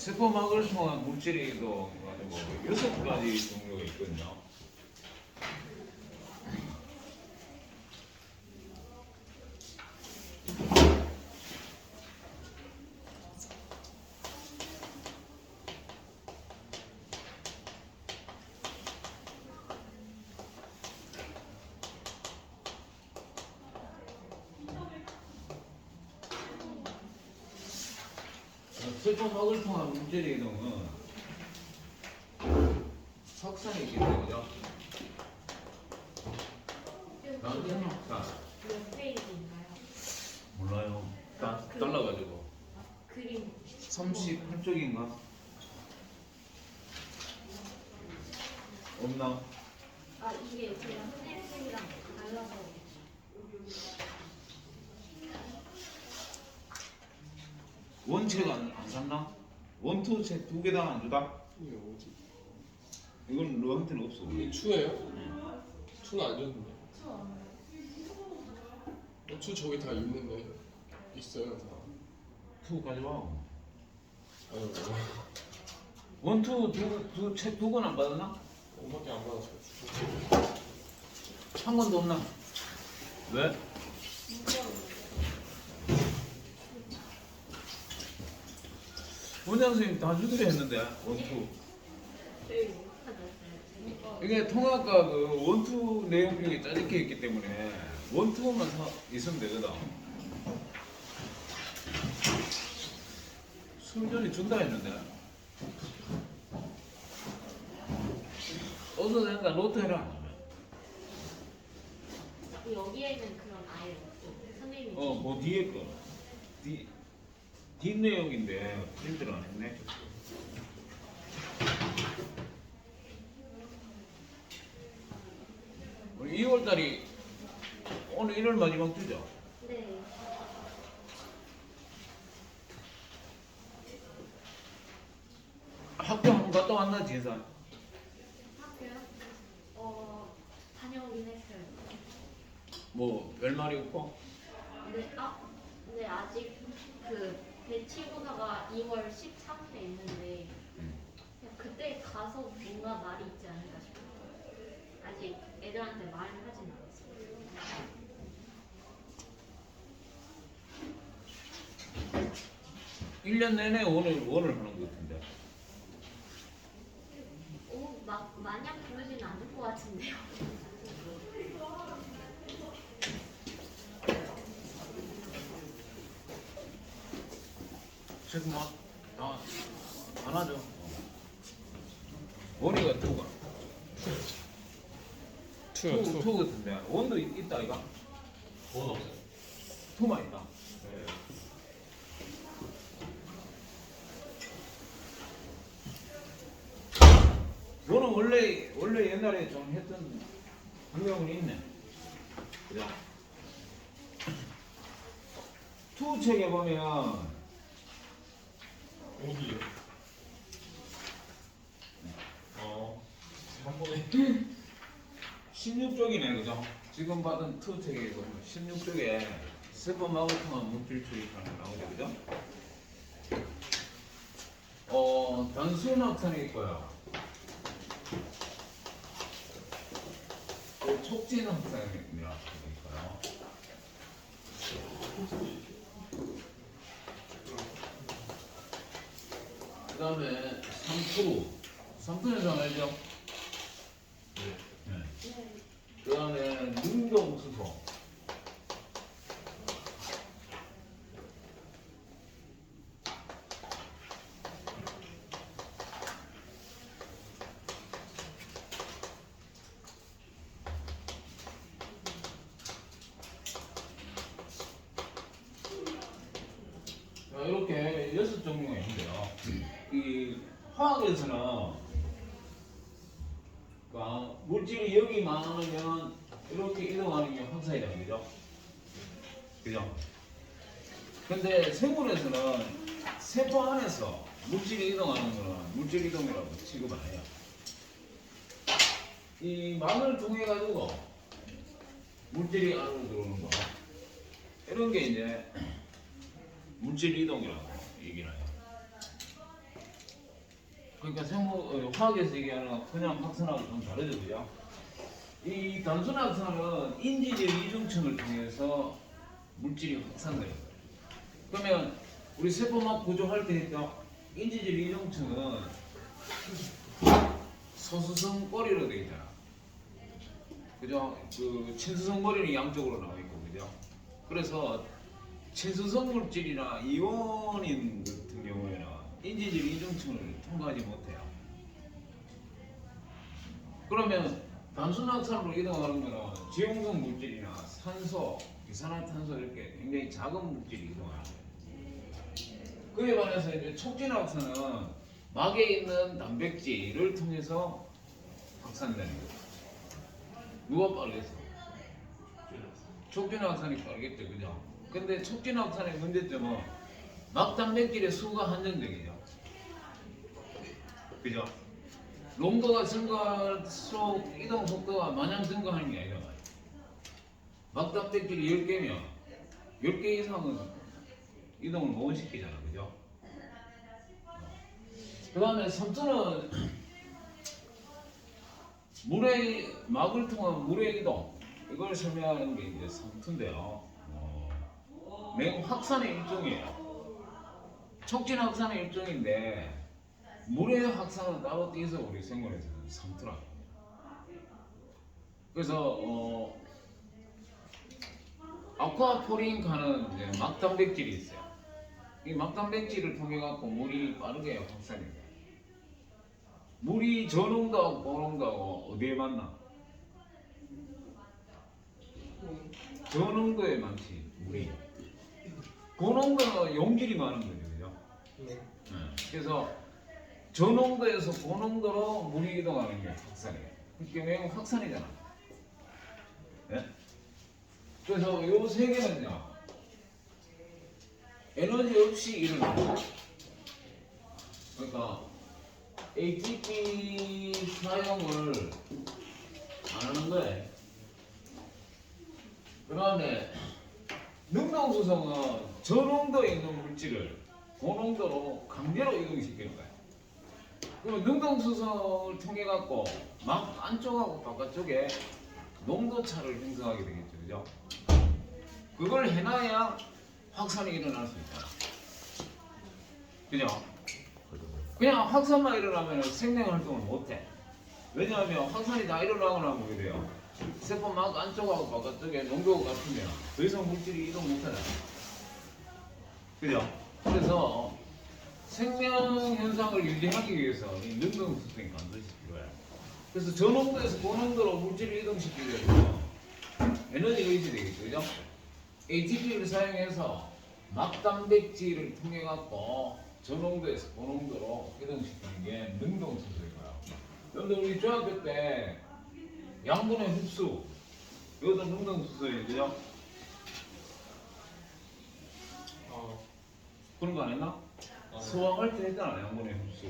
세포막을 통한 물질이도 가지고 6가지 종류가 있거든요. 세포막을 통한 물질의 이동은 석산이 있기 때문이죠. 나는 석산. 몇 페이지인가요? 몰라요. 다 잘라가지고. 그림 38쪽인가? 없나? 아 이게 그냥 펜슬이랑 달라서 원책 안 샀나? 원투 책 2개 다 안 주다? 이게 뭐지? 이건 너한테는 없어. 이게 추예요? 추는 안 줬는데. 추 저기 다 있는데 있어요 다. 투 가져와. 아유 원투 책 2권 안 받았나? 엄마께 안 받았어요. 한 권도 없나? 왜? 원장 선생님 다 주기로 했는데 원투. 이게 통합과 그 원투 내용표에 짜집혀 있기 때문에 원투만 있으면 되거든. 순전히 준다 했는데. 어서 내가 노트 해라. 여기에는 그런 아예 없고 선생님이 그 뒤에 거. 뒷 내용인데 프린트를 안 했네. 우리 2월달이 오늘 1월 마지막 주죠. 네 학교 한번 갔다 왔나 진산? 학교요? 다녀오긴 했어요. 뭐 별말이 없고? 근데 아직 그 배치고사가 2월 13일에 있는데 그냥 그때 가서 뭔가 말이 있지 않을까 싶어요. 아직 애들한테 말을 하진 않았어요. 1년 내내 원을 하는 것 같은데. 막 마냥 그러지는 않을 것 같은데요. 지금 안 하죠. 원이가 투가. 추요 추. 투 같은데. 원도 있다 이가? 원 없어요. 투만 있다. 네. 원은 원래 옛날에 좀 했던 학명은 있네. 그죠? 투 책에 보면 어디요? 한 번에 16쪽이네, 그죠? 지금 받은 투 책에 보면 16쪽에 세번막을 통한 물질 출입하는 나오죠, 그죠? 단순 확산이 있고요. 또 촉진 확산이 있고요. 그 다음에 3%에서 알죠? 네. 그 다음에 능동수소. 이렇게 6종류가 있는데요. 이 화학에서는 물질이 여기 많으면 이렇게 이동하는 게 황사이라는 거죠. 그죠? 근데 생물에서는 세포 안에서 물질이 이동하는 거는 물질 이동이라고 취급 안 해요. 이 망을 통해 가지고 물질이 안으로 들어오는 거 이런 게 이제 물질 이동이라고 얘기를 해요. 그러니까 화학에서 얘기하는 그냥 확산하고 좀 다르죠, 그죠? 이 단순 확산은 인지적 이중층을 통해서 물질이 확산돼요. 그러면 우리 세포막 구조할 때 했던 인지적 이중층은 소수성 꼬리로 되어 있잖아. 그죠? 그 친수성 머리는 양쪽으로 나와 있고, 그죠? 그래서 친수성 물질이나 이온인 같은 경우에는 인지적 이중층을 통과하지 못해요. 그러면 단순 확산으로 이동하는 거는 지용성 물질이나 산소, 이산화탄소 이렇게 굉장히 작은 물질이 이동하는 거예요. 그에 반해서 이제 촉진 확산은 막에 있는 단백질을 통해서 확산되는 거예요. 누가 빠르겠어? 촉진 확산이 빠르겠죠, 그죠? 근데 촉진 확산의 문제점은 막 단백질의 수가 한정적이죠. 그죠? 농도가 증가할수록 이동 속도가 마냥 증가하는 게 아니라 말이에요. 막 단백질이 10개면 10개 이상은 이동을 못 시키잖아, 그죠? 그 다음에 섬투는 물의 막을 통한 물의 이동, 이걸 설명하는 게 이제 섬투인데요. 맹확산의 일종이에요. 촉진 확산의 일종인데 물의 확산은 따로 띄어서 우리 생물에서는 섬투라고 합니다. 그래서 아쿠아포린가는 이제 막단백질이 있어요. 이 막단백질을 통해 갖고 물이 빠르게 확산이 돼요. 물이 저농도하고 고농도하고 어디에 만나? 저농도에 많지 물이. 고농도는 용질이 많은 거죠, 그죠? 네. 그래서 저농도에서 고농도로 물이 이동하는 게 확산이에요. 그게 매우 확산이잖아. 네? 그래서 요 세 개는요, 에너지 없이 일어나요. 그러니까 ATP 사용을 안 하는 거예요. 그 다음에 능동수성은 저농도에 있는 물질을 고농도로 강제로 이동시키는 거예요. 그럼 능동수성을 통해 갖고 막 안쪽하고 바깥쪽에 농도 차를 형성하게 되겠죠, 그죠? 그걸 해놔야 확산이 일어날 수 있잖아, 그죠? 그냥 확산만 일어나면 생명 활동을 못해. 왜냐하면 확산이 다 일어나고 나면 뭐게 돼요? 세포 막 안쪽하고 바깥쪽에 농도가 같으면 더 이상 물질이 이동 못하잖아, 그죠? 그래서 생명 현상을 유지하기 위해서 이 능동수성이 반드시 필요해. 그래서 저농도에서 고농도로 물질을 이동시키기 위해서 에너지가 있어야 되겠죠, 그죠? ATP를 사용해서 막단백질을 통해 갖고 저농도에서 고농도로 이동시키는 게 능동수소예요. 여러분들 우리 중학교 때 양분의 흡수, 이것도 능동수소예요, 그죠? 그런 거 안 했나? 소화할 때 했잖아, 양분의 흡수.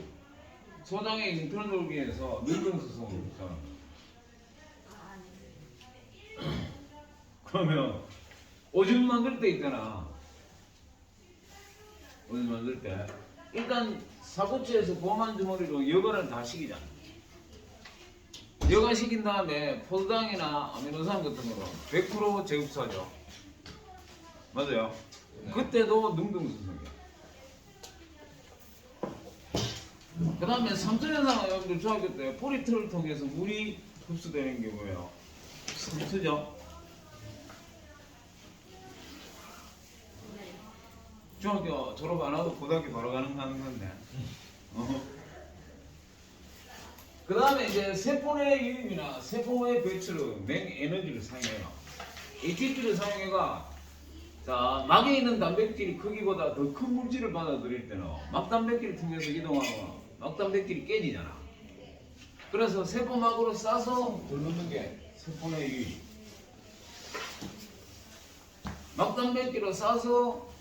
소장의 인턴 돌기에서 능동수소를 흡수하는 거. 그러면 오줌 만들 때 있잖아. 오줌 만들 때 일단 사고체에서 고만 주머니로 여과를 다 식이잖아. 여과 식인 다음에 포도당이나 아미노산 같은 거로 100% 재흡수하죠. 맞아요? 그때도 능동수소이야. 그 다음에 삼투현상은 여러분들 중학교 때 포리트를 통해서 물이 흡수되는 게 뭐예요? 삼투죠? 중학교 졸업 안 하고 고등학교 바로 가는 건데. 그 다음에 이제 세포의 유입이나 세포의 배출은 맹에너지를 사용해요. ATP를 사용해가 자, 막에 있는 단백질이 크기보다 더 큰 물질을 받아들일 때는 막단백질을 통해서 이동하면 막단백질이 깨지잖아. 그래서 세포막으로 싸서 들르는 게 세포의 유입. 막단백질로 싸서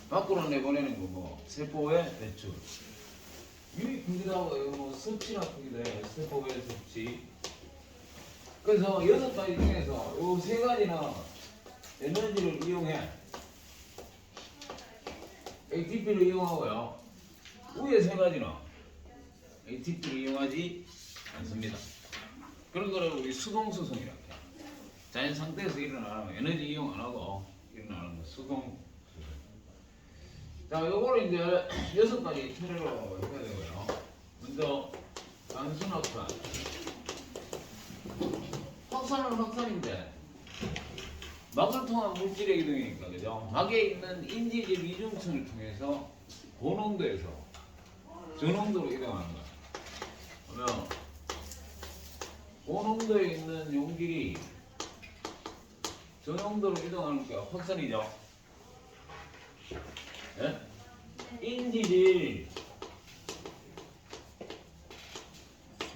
밖으로 내보내는 거고 세포의 배출. 유입 크기도 하고 뭐 섭취나 크기도 해요. 세포의 섭취. 그래서 6가지 중에서 이 3가지는 에너지를 이용해. ATP를 이용하고요. 위에 3가지는 ATP를 이용하지 않습니다. 그런 거를 우리 수동수성이라고 해요. 자연 상태에서 일어나는 에너지 이용 안 하고 일어나는 거 수동수성. 자, 요거를 이제 6가지 차례로 해야 되고요. 먼저 단순 확산. 확산은 확산인데 막을 통한 물질의 이동이니까 그죠? 막에 있는 인지질 이중층을 통해서 고농도에서 저농도로 이동하는 거야. 그러면 고농도에 있는 용질이 저농도로 이동하는 게 확산이죠. 예? 인지질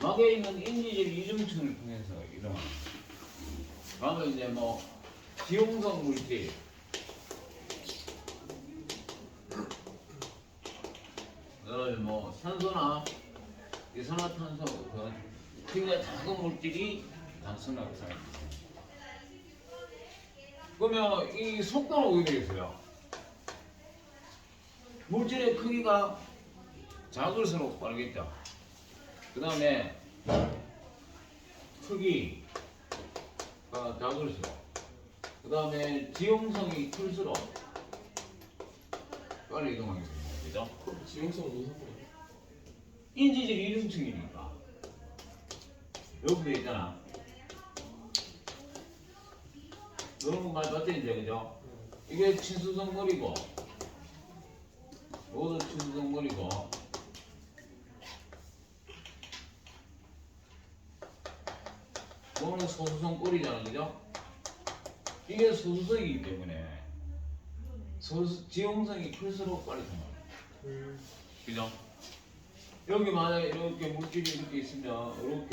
막에 있는 인지질 이중층을 통해서 이동하는 거야. 그러면 이제 뭐 기용성 물질 뭐 산소나 이산화탄소 그 굉장히 작은 물질이 단순 확산입니다. 그러면 이 속도는 어떻게 되겠어요? 물질의 크기가 작을수록 빠르겠죠. 그 다음에 크기가 작을수록 그 다음에 지용성이 클수록 빨리 이동하게 됩니다. 그죠? 지용성 무슨 상관이야? 인지질 이중층이니까 여기 돼 있잖아. 너무 말 맞지 이제 그죠? 이게 친수성 머리고 이것도 친수성 머리고 이거는 소수성 꼬리잖아 그죠? 이게 소수성이기 때문에 지용성이 클수록 빨리 통합니다. 그죠? 여기 만약에 이렇게 물질이 이렇게 있으면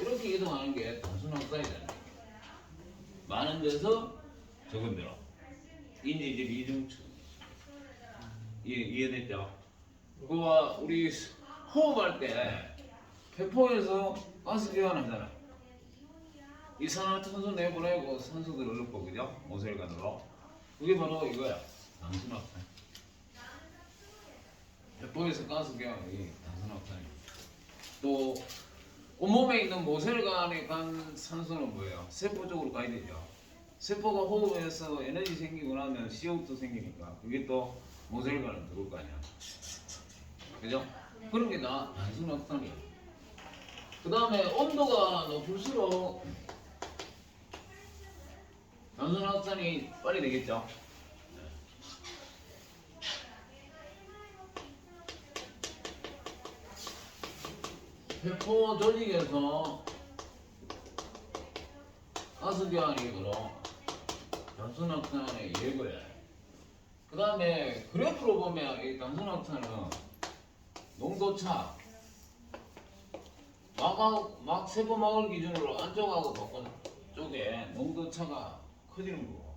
이렇게 이동하는 게 단순 확산이잖아요. 많은 데서 적은 데로 인지질 이중층 이해됐죠? 그거와 우리 호흡할 때 폐포에서 가스 교환하잖아. 이산화탄소 내보내고 산소들을 넣고 그죠? 모세혈관으로 그게 바로 이거야. 단순 확산. 폐포에서 가스 교환이 단순 확산입니다. 또 온몸에 있는 모세혈관에 간 산소는 뭐예요? 세포 쪽으로 가야 되죠. 세포가 호흡해서 에너지 생기고 나면 CO2 생기니까 그게 또 모세혈관을 들어올 거 아니야. 그죠? 그런 게 다 단순 확산이야. 그 다음에 온도가 높을수록 단순 확산이 빨리 되겠죠. 폐포 조직에서 가스 교환이 바로 단순 확산의 예고야. 그 다음에 그래프로 보면 이 단순 확산은 농도차 막 세포 막을 기준으로 안쪽하고 바깥쪽에 농도차가 커지는 거고.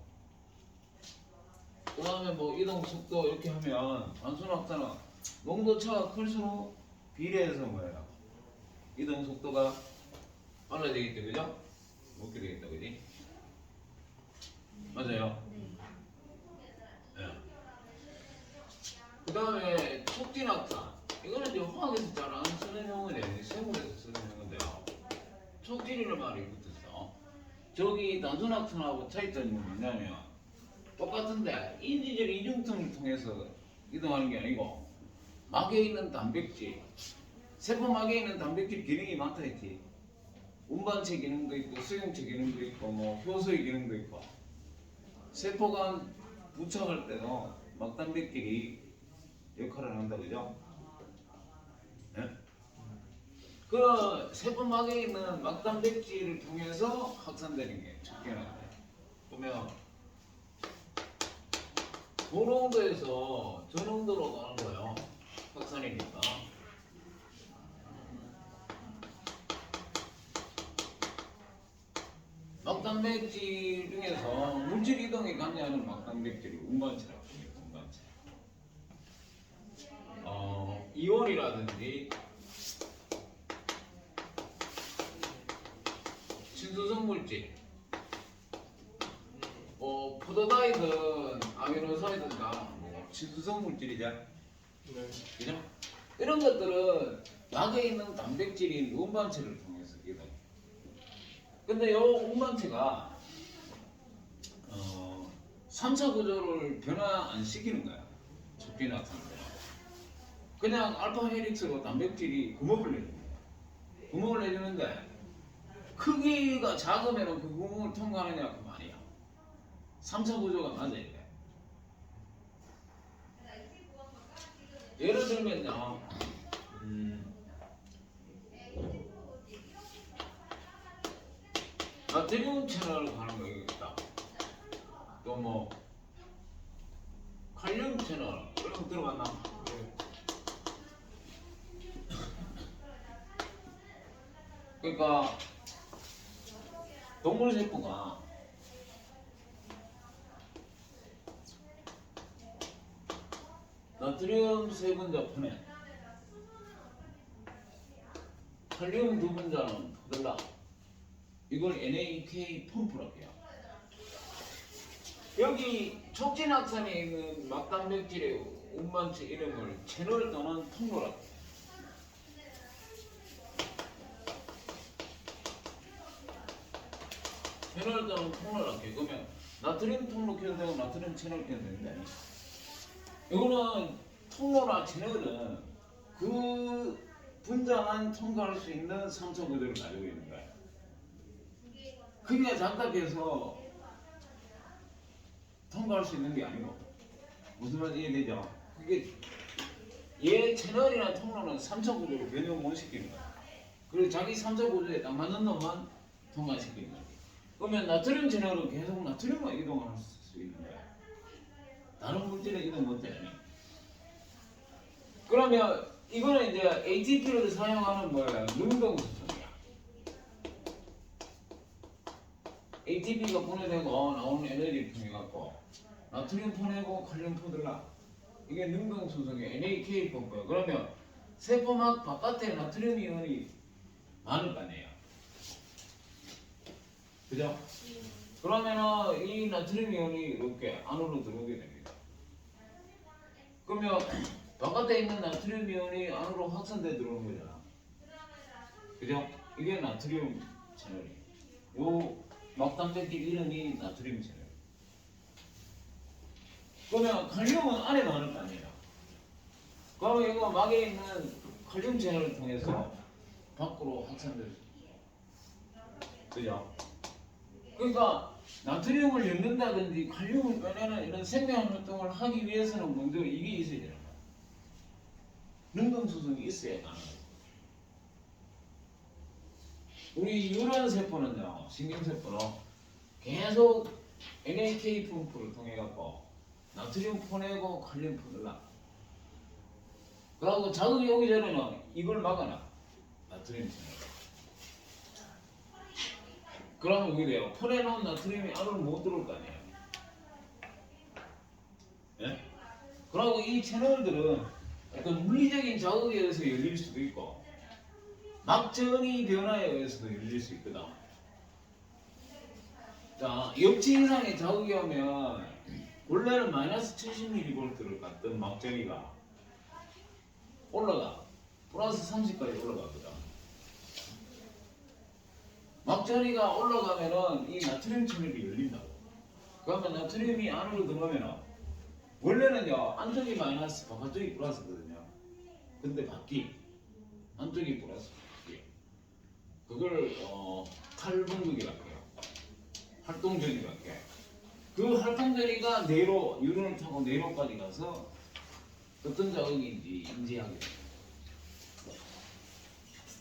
그 다음에 뭐 이동 속도 이렇게 하면 단순 확산은 농도차가 클수록 비례해서 뭐예요? 이동 속도가 빨라지겠죠, 그죠? 먹게 되겠다, 그지? 맞아요. 네. 그 다음에 촉진 확산. 이거는 이제 화학에서 잘 안 쓰는 용어인데 생물에서 쓰는 용어인데요. 촉진이라는 말이 붙었어. 저기 단순 확산하고 차이점이 뭐냐면 똑같은데 인지질 이중층을 통해서 이동하는 게 아니고 막에 있는 단백질 세포막에 있는 단백질 기능이 많다 했지. 운반체 기능도 있고 수용체 기능도 있고 뭐 효소의 기능도 있고 세포가 부착할 때도 막단백질이 역할을 한다 그죠? 네? 그 세포막에 있는 막단백질을 통해서 확산되는 게 촉진화돼. 보면 고농도에서 저농도로 가는 거예요. 확산이니까. 막단백질 중에서 물질 이동에 관여하는 막단백질이 운반체라고 해요. 운반체. 이온이라든지 친수성 물질, 푸드다이든 아미노사이든 다 친수성 물질이죠. 네. 그죠? 이런 것들은 막에 있는 단백질인 운반체를 통해서 이동. 근데 이 운반체가 3차 구조를 변화 안 시키는 거야. 촉진 확산을. 그냥 알파 헬릭스로 단백질이 구멍을 내주는 거야. 구멍을 내주는데 크기가 작으면 그 구멍을 통과하느냐 그 말이야. 3차 구조가 맞아야 돼. 예를 들면요. 나트륨 채널을 가는 거 있다. 또 뭐 칼륨 채널 이런 거 들어갔나? 그러니까 동물 세포가 나트륨 세 분자 분해, 칼륨 두 분자는 포들라. 이걸 NAK 펌프라고 해요. 여기 촉진 확산에 있는 막단백질의 운반체 이름을 채널 또는 통로라고 해요. 채널 또는 통로라고 해요. 그러면 나트륨 통로 켜도 되고 나트륨 채널 켜도 되는데, 이거는 통로나 채널은 그 분자만 통과할 수 있는 3차 구조를 가지고 있는 거예요. 크기가 작다해서 통과할 수 있는 게 아니고, 무슨 말인지 이해되죠? 그게 얘 채널이나 통로는 3차 구조를 변형 못 시키는 거야. 그리고 자기 3차 구조에 딱 맞는 놈만 통과시키는 거야. 그러면 나트륨 채널은 계속 나트륨만 이동할 수 있는 거야. 다른 물질에 이동 못해. 그러면 이거는 이제 ATP를 사용하는 뭐야? 능동수소이야. ATP가 분해되고 나오는 에너지를 통해 갖고 나트륨 보내고 칼륨 포들라. 이게 능동수소의 NAK 펌프야. 그러면 세포막 바깥에 나트륨 이온이 많을 거 아니에요. 그죠? 그러면은 이 나트륨 이온이 이렇게 안으로 들어오게 됩니다. 그러면 바깥에 있는 나트륨 이온이 안으로 확산돼 들어오는 거잖아. 그죠? 이게 나트륨 채널이. 요 막단백질 이름이 나트륨 채널. 그러면 칼륨은 안에 많을 거 아니에요. 그러면 이거 막에 있는 칼륨 채널을 통해서 밖으로 확산될 수 있어요. 그죠? 그러니까 나트륨을 엮는다든지 칼륨을 빼내는 이런 생명 활동을 하기 위해서는 먼저 이게 있어야 되는 거야. 능동수성이 있어야 가능해요. 우리 유런 세포는요, 신경세포는 계속 NAK 펌프를 통해 갖고 나트륨 보내고 칼륨 포들라. 그러고 자극이 오기 전에는 이걸 막아놔. 나트륨 채널. 그러면 어떻게 돼요? 포내놓은 나트륨이 안으로 못 들어올 거 아니에요. 예? 그리고 이 채널들은 어떤 물리적인 자극에 의해서 열릴 수도 있고 막전이 변화에 의해서도 열릴 수 있거든. 자, 역치 이상의 자극이 오면 원래는 마이너스 70mV를 갔던 막전이가 올라가. 플러스 30까지 올라가거든. 막전이가 올라가면은 이 나트륨 채널이 열린다고. 그러면 나트륨이 안으로 들어가면은 원래는요 안쪽이 마이너스 바깥쪽이 플러스거든요. 근데 바퀴 안쪽이 플러스 바퀴. 그걸 탈분극이라고 해요. 활동전이라고 해요. 그 활동전이가 내로 유론을 타고 내로까지 가서 어떤 자극인지 인지하게 돼요.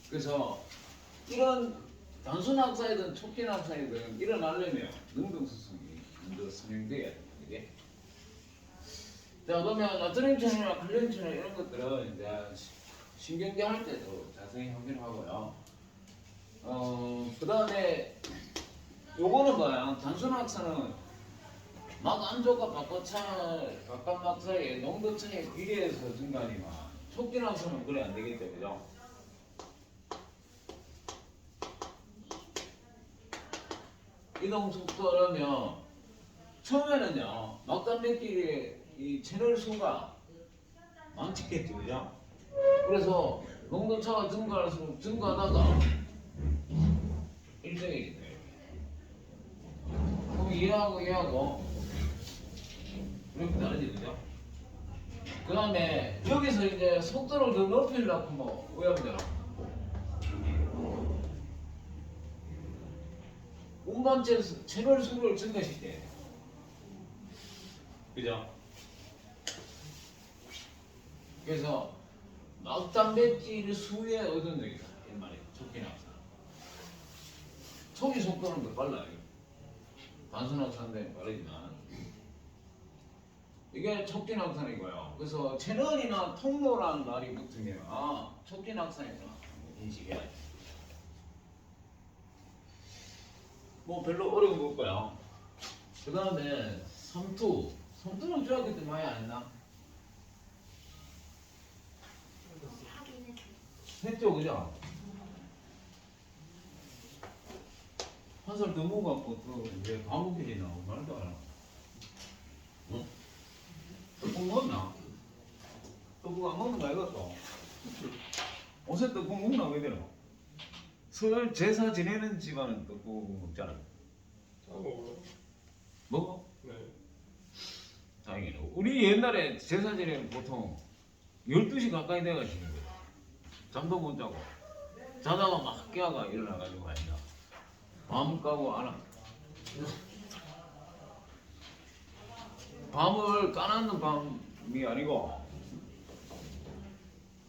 그래서 이런 단순 학사이든 촉진 학사이든 일어나려면 능동수성이 먼저 선행돼야 돼요. 그게. 자, 그러면 나트륨 채널이나 칼륨 채널 이런 것들은 이제 신경계 할 때도 자세히 확인하고요. 그 다음에 요거는 뭐야? 단순 학사는 막 안쪽과 바깥 막 사이의 농도 차이에 비례해서 증가하니만 촉진 학사는 그래 안 되겠죠, 그죠? 이동 속도라면 처음에는요 막단백질의 이 채널 수가 많겠죠, 그죠? 그래서 농도차가 증가할수록 증가하다가 일정이기 때문에. 그럼 얘하고 이렇게 다르지, 그죠? 그 다음에 여기서 이제 속도를 더 높이려고 뭐 왜하면 되나? 운반체 채널 수를 증가시켜야 돼. 그죠? 그래서 막단백질 수에 얻은 적이다. 옛말에 촉기 낙사. 촉기 속도는 더 빨라요. 단순 낙사인데 빠르지만 이게 촉기 낙산이고요. 그래서 채널이나 통로라는 말이 붙으면 촉기 낙산이구나 인식해야지. 뭐 별로 어려운 거 없고요. 그 다음에 섬투는 중학교 때 많이 안 했나? 하긴 했어. 했죠, 그죠? 한 살 더 먹어갖고 또왜 과목이지 나오고 말도 안 하고. 응? 떡국 먹었나? 떡국 안 먹는 거 알겠어? 옷에 떡국 먹나 왜 되나? 설 제사 지내는 집안은 떡국 먹잖아. 하고 먹어? 네. 다행이네. 우리 옛날에 제사 지내는 보통 12시 가까이 돼가지고 잠도 못 자고 자다가 막 깨어가 일어나가지고 아니다. 밤 까고 안 와. 밤을 까놨는 밤이 아니고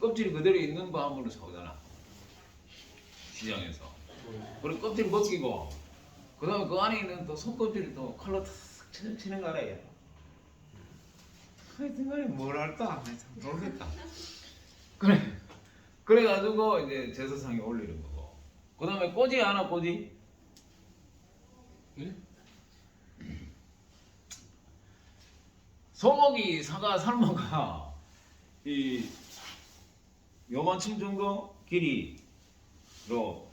껍질이 그대로 있는 밤으로 사오잖아. 시장에서. 그리고 껍질 벗기고 그 다음에 그 안에 있는 또 속껍질을 또 칼로 탁 치는 거라 얘. 하여튼 간에 뭘 할까? 참 모르겠다. 그래가지고 이제 제사상에 올리는 거고. 그 다음에 꼬지 하나 꼬지? 네? 소고기 사과 삶아가 이 요만큼 정도 길이로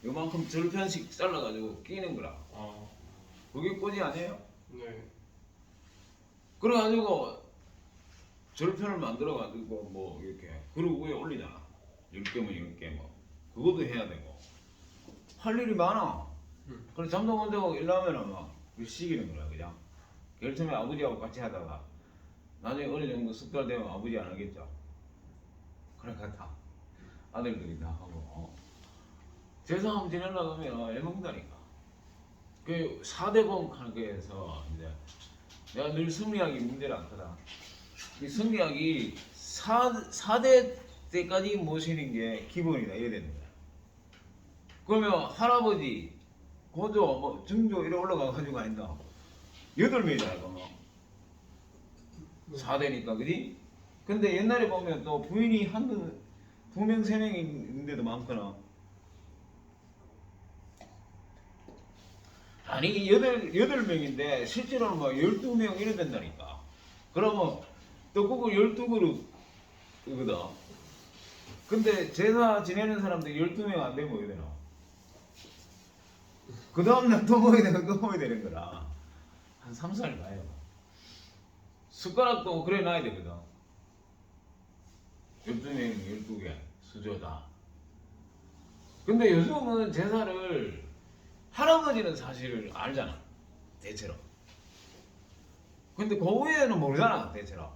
요만큼 절편씩 잘라가지고 끼는 거라. 아, 그게 꼬지 아니에요? 네. 그래가지고 절편을 만들어가지고 뭐 이렇게 그리고 위에 올리잖아. 10개면 10개 뭐 그것도 해야 되고 할 일이 많아. 그래서 잠도 못 자고 일하면은 막 시기는 거야 그냥. 제일 처음에 아버지하고 같이 하다가 나중에 어느 정도 숙달 되면 아버지 안 하겠죠. 그래 같아. 아들들이 다 하고 제사 한번 지내려고 하면 애먹다니까. 그 4대공 하는 거에서 이제 내가 늘 승리하기 문제는 않거든. 이 승리하기 4대 때까지 모시는 게 기본이다 이래야 되는 거야. 그러면 할아버지, 고조, 뭐 증조 이래 올라가가지고 아닌다. 8명이잖아 그러면. 4대니까 그지? 근데 옛날에 보면 또 부인이 한두 명, 세 명 있는데도 많거나. 아니 8명인데 실제로는 막 12명 이래 된다니까. 그러면 떡국을 12그릇이거든. 근데 제사 지내는 사람들 12명 안 되면 뭐 되나? 그 다음날 또 먹어야 되는 또 먹어야 되는 거라. 한 3살 가요. 숟가락도 그래 놔야 되거든. 12명 12개 수저다. 근데 요즘은 제사를 할아버지는 사실 알잖아. 대체로. 근데 그 후에는 모르잖아. 대체로.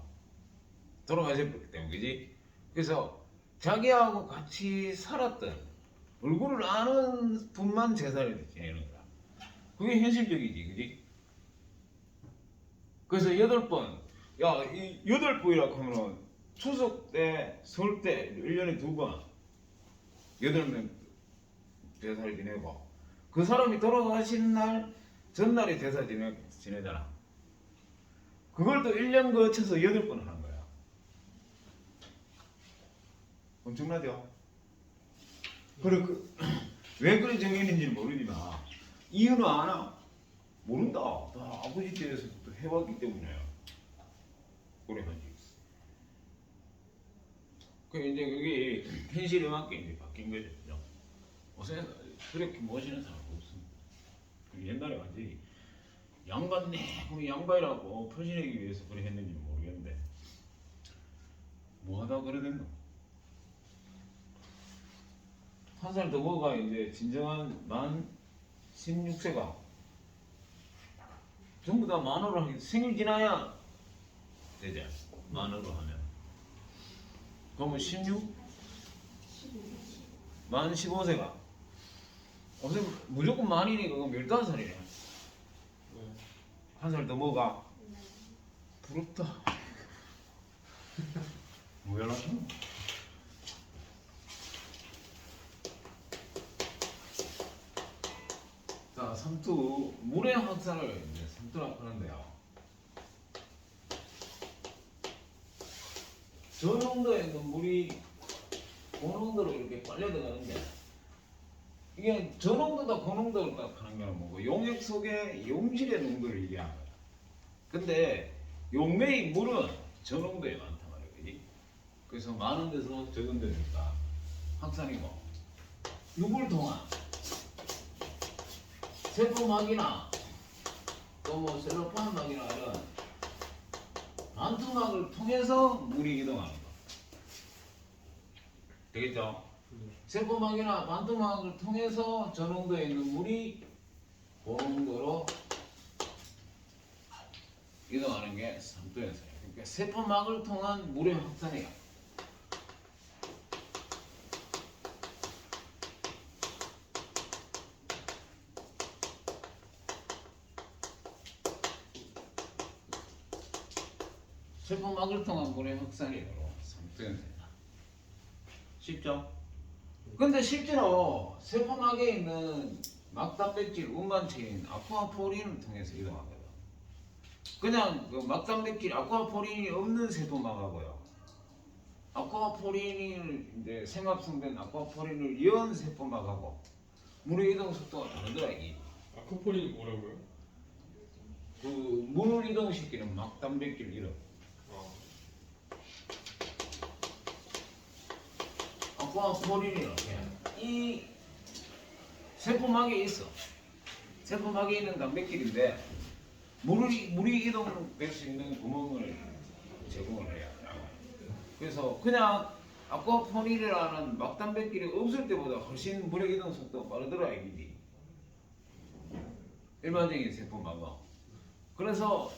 돌아가셨기 때문에 그지? 그래서 자기하고 같이 살았던 얼굴을 아는 분만 제사를 지내는 거야. 그게 현실적이지 그지? 그래서 8번 야, 이 8번이라고 하면은 추석 때, 설 때 1년에 2번 8명 제사를 지내고 그 사람이 돌아가신 날 전날에 제사 지내잖아. 그걸 또 1년 거쳐서 8번 하는 거야. 엄청나죠? 그래 왜 그래 정했는지는 모르지만 이유는 아나? 모른다. 다 아버지 때에서부터 해왔기 때문에 그래 하지. 그 이제 그게 현실에 맞게 이제 바뀐 거죠. 요새 그렇게 모시는 사람 없습니다. 옛날에 완전히 양반네 그럼 양반이라고 표시내기 위해서 그래 했는지는 모르겠는데 뭐 하다 그래 됐노? 한 살 더 먹어가 이제 진정한 만 16세가 전부 다 만으로 하기 생일 지나야 되죠. 만으로 하면 그러면 16? 만 15세가 무조건 만이니까 그럼 15살이네. 네. 한 살 더 먹어가. 네. 부럽다. 뭐야? 자, 삼투 물의 확산을 이제 삼투라고 하는데요. 저농도에 있는 물이 고농도로 이렇게 빨려 들어가는데 이게 저농도다 고농도다 하는 거는 뭐고 용액 속의 용질의 농도를 얘기하는 거야. 근데 용매의 물은 저농도에 많단 말이야, 그지? 그래서 많은 데서 적은 데니까 확산이고 누굴 통한 세포막이나 또 뭐 셀로판막이나 이런 반투막을 통해서 물이 이동하는 거. 되겠죠? 세포막이나 반투막을 통해서 저농도에 있는 물이 고농도로 이동하는 게 삼투현상이에요. 그러니까 세포막을 통한 물의 확산이야. 세포막을 통한 물의 확산이 바로 삼투현상이다. 쉽죠? 근데 실제로 세포막에 있는 막단백질 운반체인 아쿠아포린을 통해서 이동하거든. 그냥 그 막단백질 아쿠아포린이 없는 세포막하고요. 아쿠아포린을 이제 생합성된 아쿠아포린을 이은 세포막하고 물의 이동 속도가 다르더라 이게. 아쿠아포린이 뭐라고요? 그 물을 이동시키는 막단백질 이름. 아쿠아포린이라고 이 세포막에 있어. 세포막에 있는 단백질인데 물이 이동될 수 있는 구멍을 제공을 해야 돼요. 그래서 그냥 아쿠아포린이라는 막단백질이 없을 때보다 훨씬 물의 이동 속도가 빠르더라 이게. 일반적인 세포막은. 그래서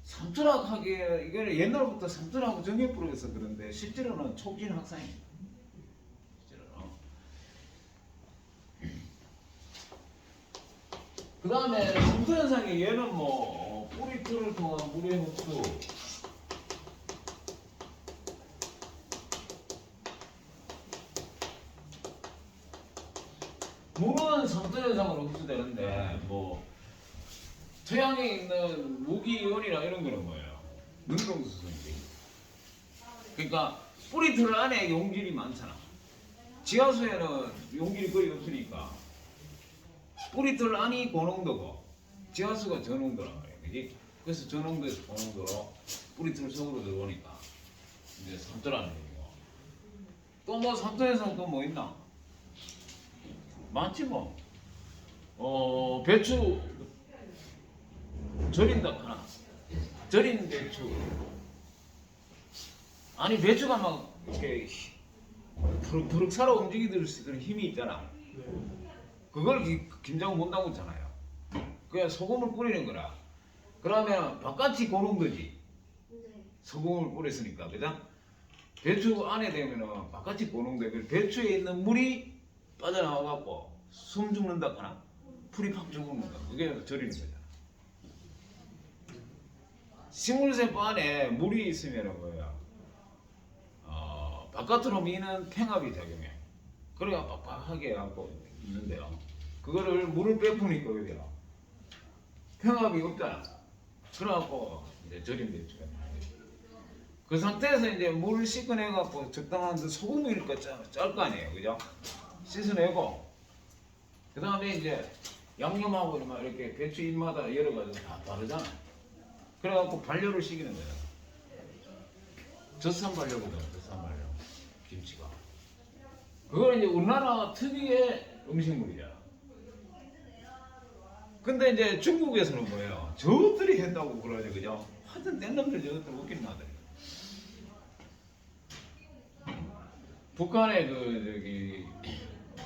삼투락하게 이거는 옛날부터 삼투락하고 정해부르겠어 그런데 실제로는 촉진 확산입니다. 그 다음에 삼투현상의 얘는 뭐 뿌리틀을 통한 물의 흡수 물은 삼투현상으로 흡수되는데 뭐 토양에 있는 무기이온이나 이런 거는 뭐예요? 능동수소인데 그러니까 뿌리틀 안에 용질이 많잖아. 지하수에는 용질이 거의 없으니까 뿌리틀 안이 고농도고 지하수가 저농도란 말이야, 그지? 그래서 저농도에서 고농도로 뿌리틀 속으로 들어오니까 이제 삼투라는 얘기고. 또 뭐 삼투에서는 또 뭐 있나? 많지 뭐. 배추 절인다 하나. 절인 배추. 아니 배추가 막 이렇게 부룩부룩 살아 움직이들 수 있는 힘이 있잖아. 그걸 김장을 못하고 있잖아요. 그냥 소금을 뿌리는 거라. 그러면 바깥이 고농도지. 네. 소금을 뿌렸으니까, 그죠? 배추 안에 되면은 바깥이 고농도. 배추에 있는 물이 빠져나와갖고 숨 죽는다거나 풀이 팍 죽는다. 그게 절이는 거잖아. 식물세포 안에 물이 있으면은 뭐야? 바깥으로 미는 팽압이 작용해. 그래야 빡빡하게 하고 있는데요. 그거를 물을 빼푸니까 그래요. 평압이 없잖아. 그래갖고 이제 절임 배추가 나와요. 그 상태에서 이제 물을 씻어내갖고 적당한 소금을 짤 거 아니에요, 그죠? 씻어내고 그 다음에 이제 양념하고 이렇게 배추 잎마다 여러 가지 다 다르잖아. 그래갖고 발효를 시키는 거야. 젖산 발효거든, 젖산 발효. 김치가. 그걸 이제 우리나라 특유의 음식물이야. 근데 이제 중국에서는 뭐예요? 저것들이 했다고 그러죠, 그죠? 하여튼 내 놈들 저것들 웃기는 아들. 북한의 그 저기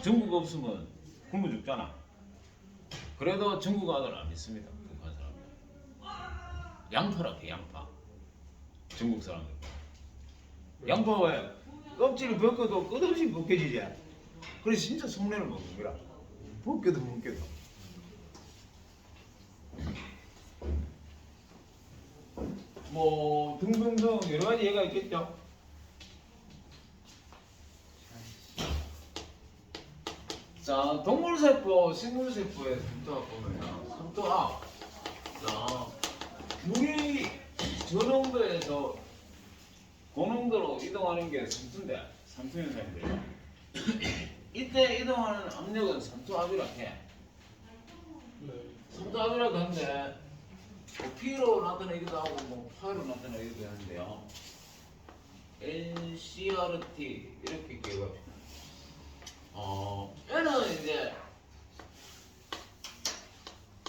전국 없으면 굶어 죽잖아. 그래도 전국 아들 안 믿습니다. 북한 사람들. 양파라 게 양파. 중국 사람들. 양파 왜 껍질을 벗겨도 끝없이 벗겨지지. 그래서 진짜 속내를 먹는 거라. 벗겨도 벗겨도. 뭐 등등등 여러 가지 예가 있겠죠. 자, 동물세포, 식물세포에 섬토가 보면 섬토가 자, 물이 저농도에서 고농도로 이동하는 게 섬토인데 섬토 현상인데요. 이때 이동하는 압력은 섬토압이라 해. 네. 섬토압이라고 하는데 뭐 P로 나타내기도 하고 뭐 파로 나타내기도 하는데요. NCRT 이렇게 기억합니다. 얘는 이제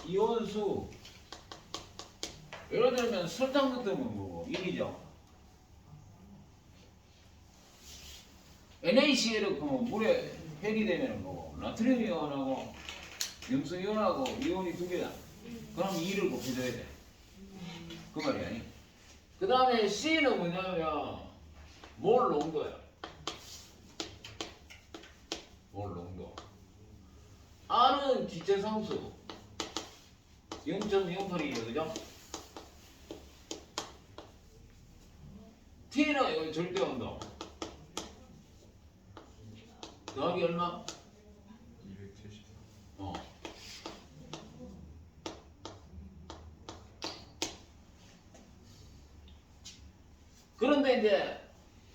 이온수 예를 들면 설탕 같은 건 뭐고 1이죠. NaCl을 그러면 물에 핵이 되면 뭐고 나트륨 이온하고 염소 이온하고 이온이 두 개다. 그럼 2를 곱해줘야 돼. 그 말이 아니. 그 다음에 C는 뭐냐면 몰 농도야. 몰 농도. R은 기체상수 0.08이에요, 그죠? T는 여기 절대 온도. 더하기 얼마? 274. 그런데 이제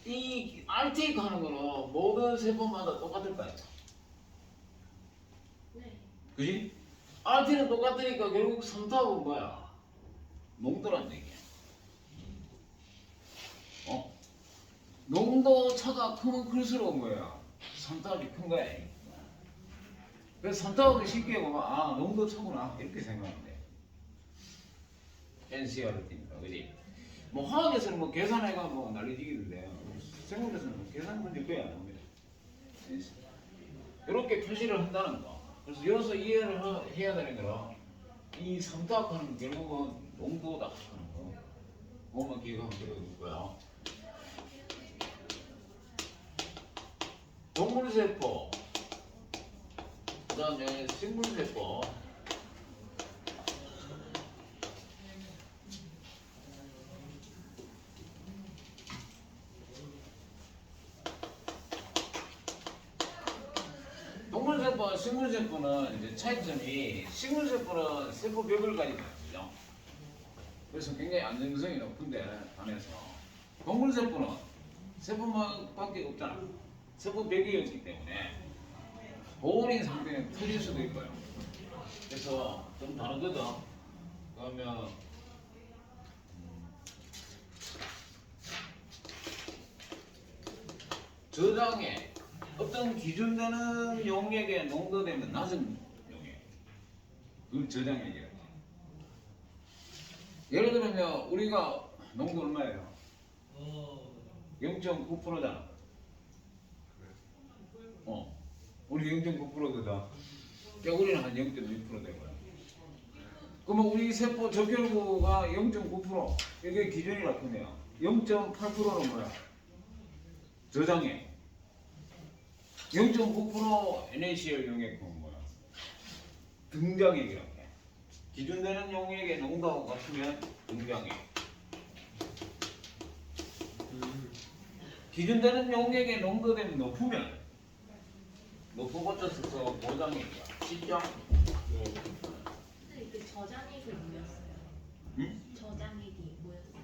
이 RT 하는 거는 모든 세포마다 똑같을 거 아니야. 네. 그지? RT는 똑같으니까 결국 섬토압은 뭐야? 농도란 얘기야. 농도 차가 크면 클수록 뭐야? 섬토압이 큰 거야. 그래서 섬토압을 쉽게 보면 아 농도 차구나 이렇게 생각하면 돼. NCRT입니다. 그지? 뭐 화학에서는 뭐 계산해가 뭐 난리지기던데 생물에서는 뭐 계산 문제 거의 안 나옵니다. 이렇게 표시를 한다는 거. 그래서 여기서 이해를 해야 되는 거라 이 섬토압하는 결국은 농도다 하는 거. 그것만 기억하면 되는 거야. 동물세포, 그 다음에 식물세포. 동물세포와 식물세포는 이제 차이점이 식물세포는 세포벽을 가지고 있죠. 그래서 굉장히 안정성이 높은데 안에서 동물세포는 세포막밖에 없잖아. 세포벽이었기 때문에 보온인 상태는 터질 수도 있고요. 그래서 좀 다르거든. 그러면 저장에 어떤 기준되는 용액의 농도되면 낮은 용액 그걸 저장액이라고 해요. 예를 들면 우리가 농도 얼마예요? 0.9%잖아. 우리 0.9%거든. 그러니까 우리는 한 0.6% 되고요. 그러면 우리 세포 적혈구가 0.9% 이게 기준이라고 하면 0.8%는 뭐야? 저장액. 0.9% NaCl 용액은 뭐야? 등장액이라고 해. 기준되는 용액의 농도가 같으면 등장액. 기준되는 용액의 농도되면 높으면 높은 것도 써서 보장액이야. 쉽죠? 근데 그 저장액이 뭐였어요? 응? 저장액이 뭐였어요?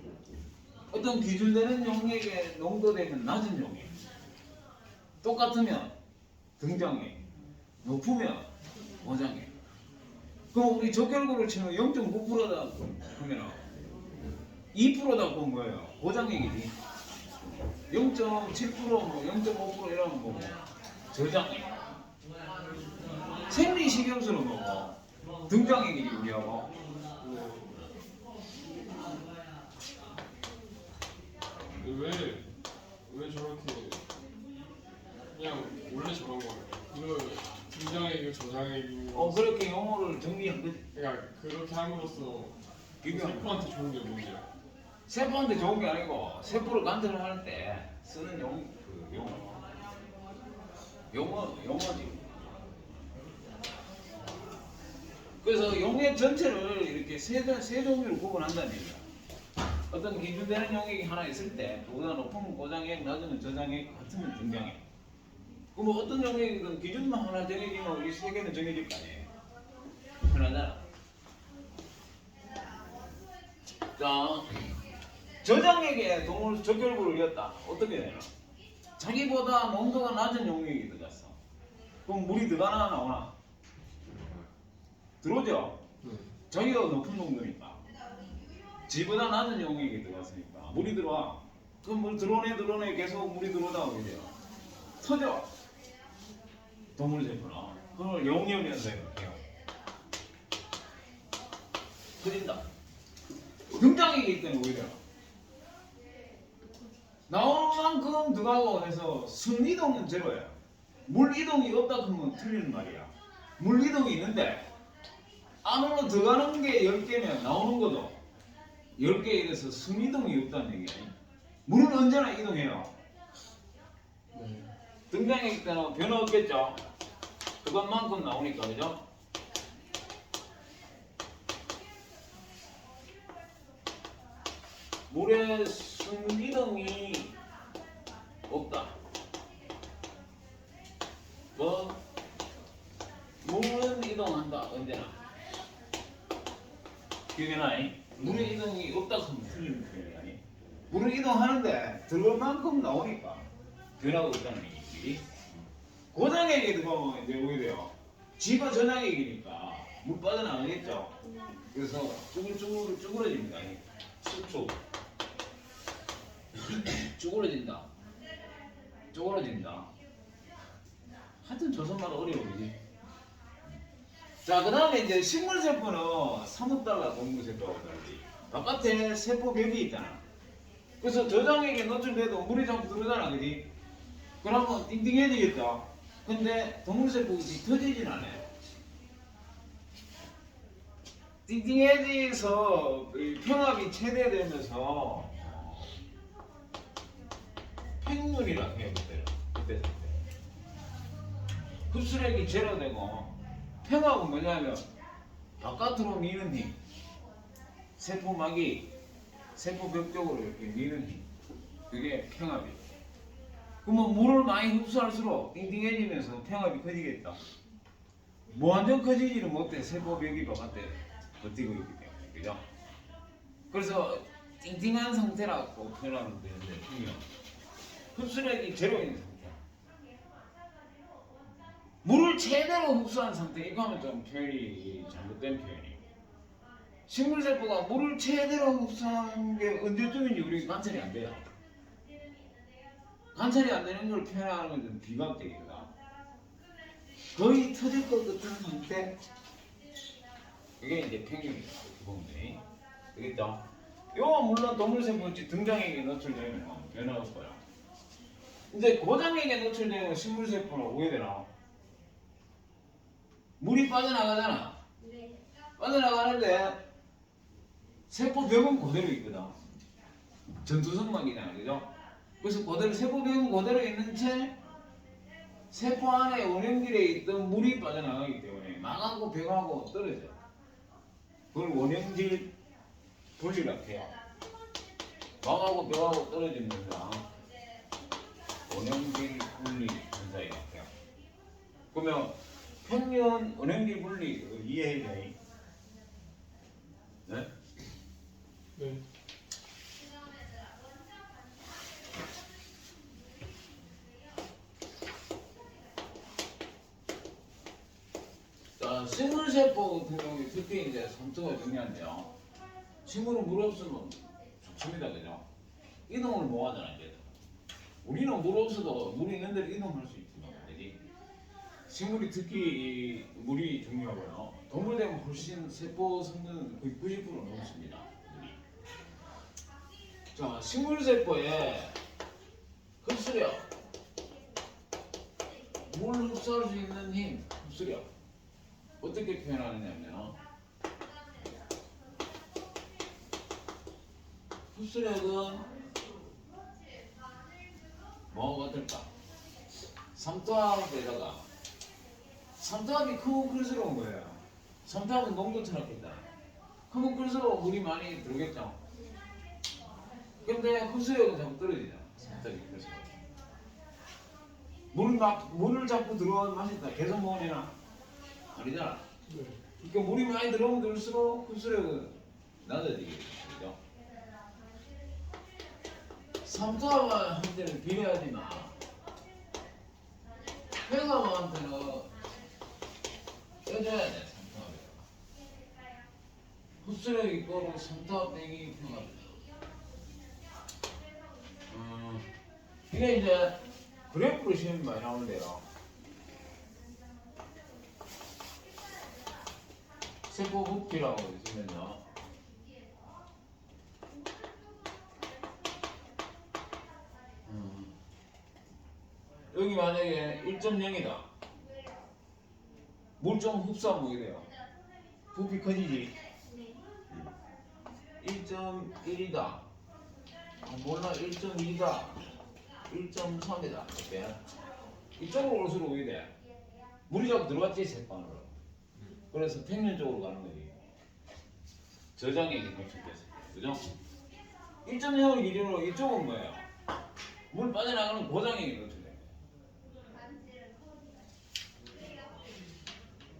어떤 기준되는 용액의 농도되면 낮은 용액. 똑같으면 등장액. 높으면 보장액. 그럼 우리 적혈구를 치면 0.9%다 그러면 2%다 그건 뭐예요? 보장액이지. 0.7% 뭐 0.5% 이러면 뭐고 저장액. 생리식염수는 뭐고 등장액이지 우리하고. 왜 저렇게 그냥 원래 저런 거예요. 그 등장액이고 저장액이고. 그렇게 용어를 정리한 거지. 그러니까 그렇게 함으로써 비교. 세포한테 좋은 게 뭔지요? 세포한테 좋은 게 아니고 세포를 관찰할 때 쓰는 용어지. 그래서 용액 전체를 이렇게 세 종류로 구분한다는 얘기야. 어떤 기준되는 용액이 하나 있을 때 그보다 높으면 고장액, 낮으면 저장액, 같으면 등장액. 그럼 뭐 어떤 용액이든 기준만 하나 정해지면 우리 세 개는 정해질 거 아니에요. 편하잖아. 자, 저장액에 동물 적혈구를 이었다. 어떻게 되나? 자기보다 농도가 낮은 용액이 들어갔어. 그럼 물이 들어가나 나오나? 들어오죠? 자기가 높은 농도니까. 지보다 낮은 용액이 들어갔으니까 물이 들어와. 그럼 물 들어오네 계속 물이 들어오다 오게 돼요. 터져. 동물세포는. 그걸 용염연소라고 해요. 터진다. 등장액이 때문에 오히려 나오는 만큼 들어가고 해서 순이동은 제로야. 물 이동이 없다 하면 틀리는 말이야. 물 이동이 있는데 안으로 들어가는 게 10개면 나오는 것도 10개 이래서 순이동이 없다는 얘기야. 물은 언제나 이동해요. 등장액 때는 변화 없겠죠. 그것만큼 나오니까, 그죠? 물의 순이동이 없다. 뭐 물은 이동한다 언제나. 기억나니? 물의 이동이 없다 하면 틀리는 표현이 아니. 물은 이동하는데 들어올 만큼 나오니까 변화가 없다는 얘기지. 고장액이 들어가면 이제 오게 돼요. 지가 저장액이니까 물 빠져나가겠죠. 그래서 쭈그러집니다. 쑥쑥 쪼그러진다. 하여튼 조선말 어려워지. 자, 그 다음에 이제 식물세포는 사뭇달라 동물세포하고 달리 바깥에 세포벽이 있잖아. 그래서 저장액에 노출돼도 물이 자꾸 들어오잖아, 그지? 그러면 띵띵해지겠죠. 근데 동물세포가 터지진 않아요. 띵띵해져서 평합이 최대되면서 팽물이라고 해요. 그때 흡수력이 제로되고 평합은 뭐냐면 바깥으로 미는 힘, 세포막이 세포벽 쪽으로 이렇게 미는 힘, 그게 평합이에요. 그러면 물을 많이 흡수할수록 띵띵해지면서 평합이 커지겠다. 뭐 완전 커지지는 못해. 세포벽이 바깥에 버티고 있기 때문에, 그죠? 그래서 띵띵한 상태라고 표현하면 되는데 분명 흡수력이 제로인 상태. 물을 최대로 흡수한 상태. 이거 하면 좀 표현이 잘못된 표현이에요. 식물세포가 물을 최대로 흡수한 게 언제쯤인지 우리 관찰이 안 돼요. 관찰이 안 되는 걸 표현하는 건 좀 비과학적이거든. 거의 터질 것 같은 상태. 이게 이제 평균이다. 그 부분이. 되겠죠? 요거 물론 동물세포 등장액에 노출되면 변화 없고요. 이제 고장액에 노출되면 식물세포는 오게 되나? 물이 빠져나가잖아. 네. 빠져나가는데 세포벽은 그대로 있거든. 전투성막이잖아, 그죠? 그래서 그대로 세포벽은 그대로 있는 채 세포 안에 원형질에 있던 물이 빠져나가기 때문에 막하고 벽하고 떨어져. 그걸 원형질 분리라고 해요. 막하고 벽하고 떨어지는 거다. 원형질 분리 현상이라고 해요. 그러면 평면 원형질 분리 이해해야 돼? 네? 네. 자, 식물세포 같은 경우에 특히 이제 섬통을 정리한대요. 식물은 물 없으면 좋습니다, 그죠? 이동을 못 하잖아, 이제. 우리는 물 없어도 물 있는 데로 이동할 수 있지만, 그지? 식물이 특히 이 물이 중요하고요. 동물 되면 훨씬 세포 성분은 거의 90% 넘습니다, 물이. 자, 식물세포의 흡수력. 물을 흡수할 수 있는 힘, 흡수력. 어떻게 표현하느냐면 흡수력은 뭐가 어떨까? 삼투압에다가 삼투압이 크면 클수록 뭐예요? 삼투압은 농도 철학이다. 크면 클수록 물이 많이 들어오겠죠? 근데 흡수력은 자꾸 떨어지잖아. 삼투압이 클수록. 물을 자꾸 들어가면 맛있다. 계속 먹으면 아니잖아. 네. 그러니까 물이 많이 들어오면 들수록 흡수력은 낮아지게 되죠. 삼투압한테는 비례하지 마. 폐가한테는 떼줘야 돼. 삼투압에 흡수력 있고 삼투압 빼기 폐가. 이게 이제 그래프로 시험이 많이 나오는데요. 세포 부피라고 있으면요. 여기 만약에 1.0이다. 물 좀 흡수하면 뭐게 돼요? 부피 커지지? 네. 1.1이다. 몰라 1.2다. 1.3이다. 어때? 이쪽으로 올수록 오게 돼. 물이 자꾸 들어왔지 세포 안으로. 그래서 평면 쪽으로 가는 거지. 저장액이 노출됐을 때. 그죠? 1.0을 기준으로 이쪽은 뭐예요? 물 빠져나가는 고장액이 노출된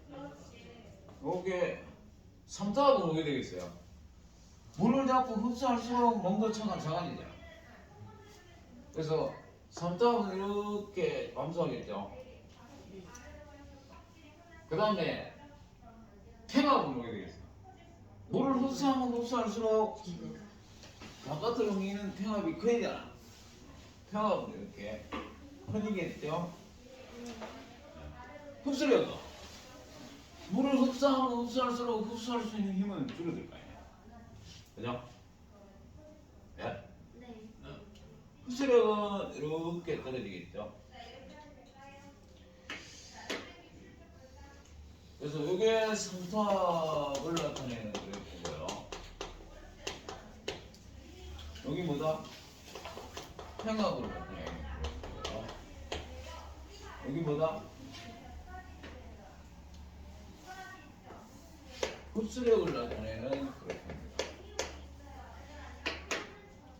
거예요. 요게 삼투압은 오게 되겠어요. 물을 자꾸 흡수할수록 농도차가 작아지죠. 그래서 삼투압은 이렇게 감소하겠죠. 그 다음에 팽압은 오게 되겠어요. 물을 흡수하면 흡수할수록 바깥으로 옮기는 팽압이 커지잖아. 팽압은 이렇게 커지겠죠. 흡수력도 물을 흡수하면 흡수할수록 흡수할 수 있는 힘은 줄어들 거 아니야. 그죠? 예? 네. 흡수력은 이렇게 떨어지겠죠. 그래서 이게 삼투압을 나타내는 그래프고요. 여기 뭐다? 팽압을 나타내는 그래프고요. 여기 뭐다? 흡수력을 나타내는 그래프입니다.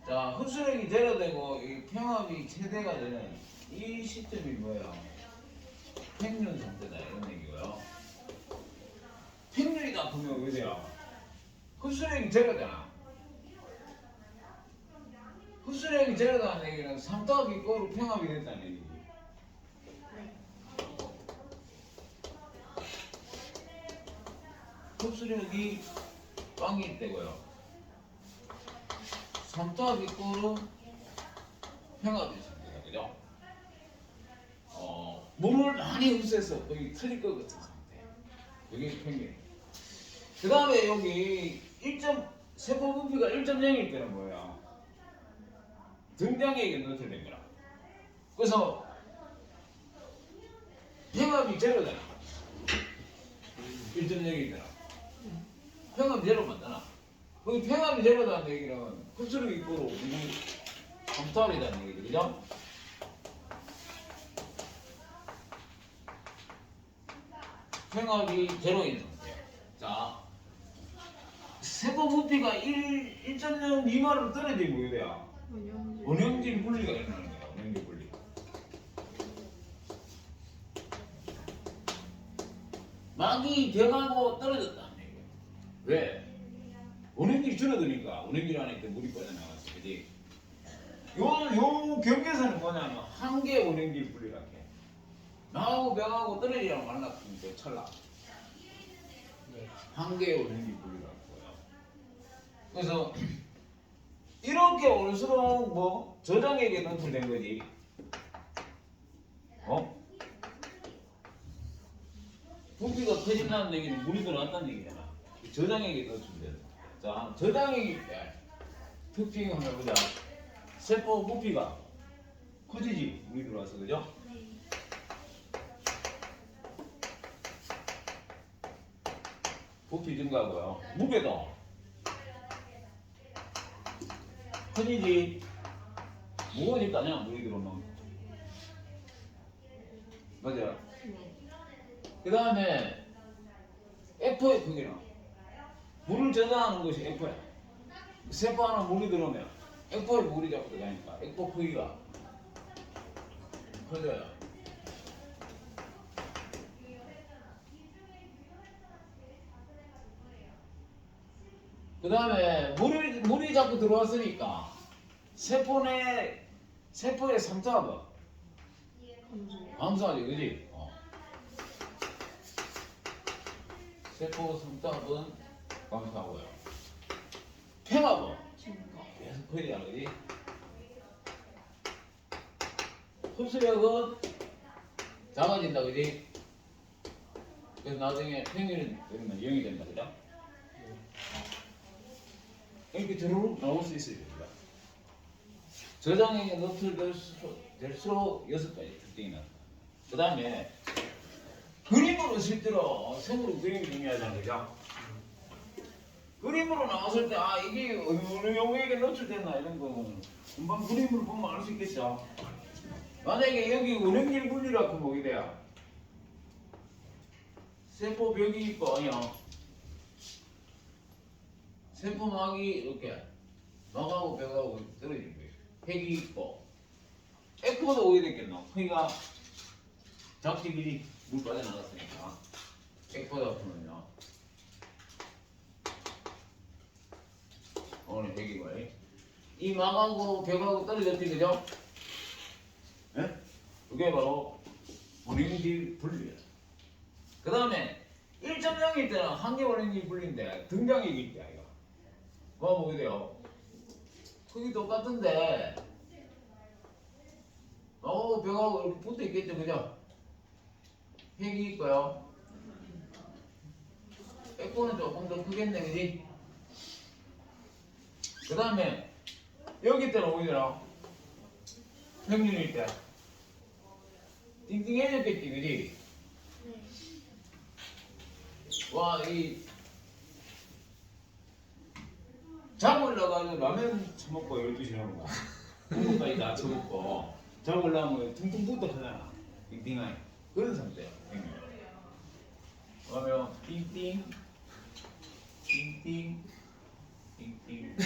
자, 흡수력이 제로되고 이 팽압이 최대가 되는 이 시점이 뭐예요? 평균 상태다 이런 얘기고요. 평균이다 보면 왜 돼요? 흡수력이 제로잖아. 흡수력이 제로다는 얘기는 삼투압이 있고 평압이 됐다는 얘기지. 네. 흡수력이 빵일 때고요. 삼투압 있고 평압이 있습니다. 그죠? 물을 많이 흡수해서 거의 터질 것 같은 상태. 여기 평균. 그 다음에 여기 세포 부피가 1.0일 때는 뭐예요? 등장액에 노출된 거라. 그래서 평압이 제로잖아. 1.0일 때는. 평압이 제로 맞잖아. 거기 평압이 제로다는 얘기는 흡수력이 있고 삼투압이라는 얘기죠. 그죠? 평압이 제로인 상태예요. 자, 세포 부피가 1.0 미만으로 떨어지면 뭐게 돼요? 원형질 분리가 일어나는 거예요. 원형질 분리. 막이 돼가고 떨어졌다는 얘기예요. 왜? 원형질이 줄어드니까 원형질 안에 있던 물이 빠져나갔어. 그지? 요 경계선은 뭐냐면 한계 원형질 분리라고 해. 나하고 병하고 떨어지랑 만났으면 그 찰나. 네. 한계 원형질 분리라고 해요. 그래서 이렇게 올수록 뭐 저장액에 노출된 거지. 부피가 커진다는 얘기는 물이 들어왔다는 얘기잖아. 저장액에 노출된. 자, 저장액일 때 특징을 한번 해보자. 세포 부피가 커지지. 물이 들어와서. 그죠? 네. 부피 증가하고요. 무게도 큰이지 무거우니까 그냥 물이 들어오면 맞아요. 네. 그 다음에 F의 크기는 물을 저장하는 것이 F야. 세포 하나 물이 들어오면 F에 물이 자꾸 들어가니까 F 크기가 커져요. 그 다음에 물이 자꾸 들어왔으니까 세포의 삼투압은 감소하지, 그지? 세포 삼투압은 감소하고요. 팽압은 계속 커지잖아, 그지? 흡수력은 작아진다, 그지? 그래서 나중에 평균이 되면 0이 된다, 그죠? 이렇게 주르륵 나올 수 있어야 됩니다. 저장액에 노출될수록 6가지 특징이 나타납니다. 그 다음에 그림으로 실제로 생으로 그림이 중요하잖아요, 그죠? 그림으로 나왔을 때 이게 어느 용액에 노출됐나 이런 거는 금방 그림으로 보면 알 수 있겠죠. 만약에 여기 은행질 분리라고 보게 돼요. 세포벽이 있고 세포막이 이렇게 막하고 벽하고 떨어지는 거예요. 핵이 있고 에코도 오게 됐겠노. 크기가 작지기지 물 빠져나갔으니까 에코 작품은요. 오늘 핵이고 이 막하고 벽하고 떨어졌지, 그죠? 예? 그게 바로 원인질 분리예요. 그 다음에 1.0일 때는 한개 원인질 분리인데 등장액일 때야 이거. 뭐 보게 돼요? 크기 똑같은데 벽하고 이렇게 붙어 있겠죠, 그죠? 핵이 있고요. 에코는 조금 더 크겠네, 그지? 그 다음에 여기 때는 오히려 평균일 때 띵띵해졌겠지, 그지? 와, 잡으려고 라면 처먹고 12시에 하는 거야. 국물까지 다 처먹고 잡으려면 퉁퉁 붙어 하잖아. 띵띵하게. 그런 상태야. 그러면 띵띵 띵띵 띵띵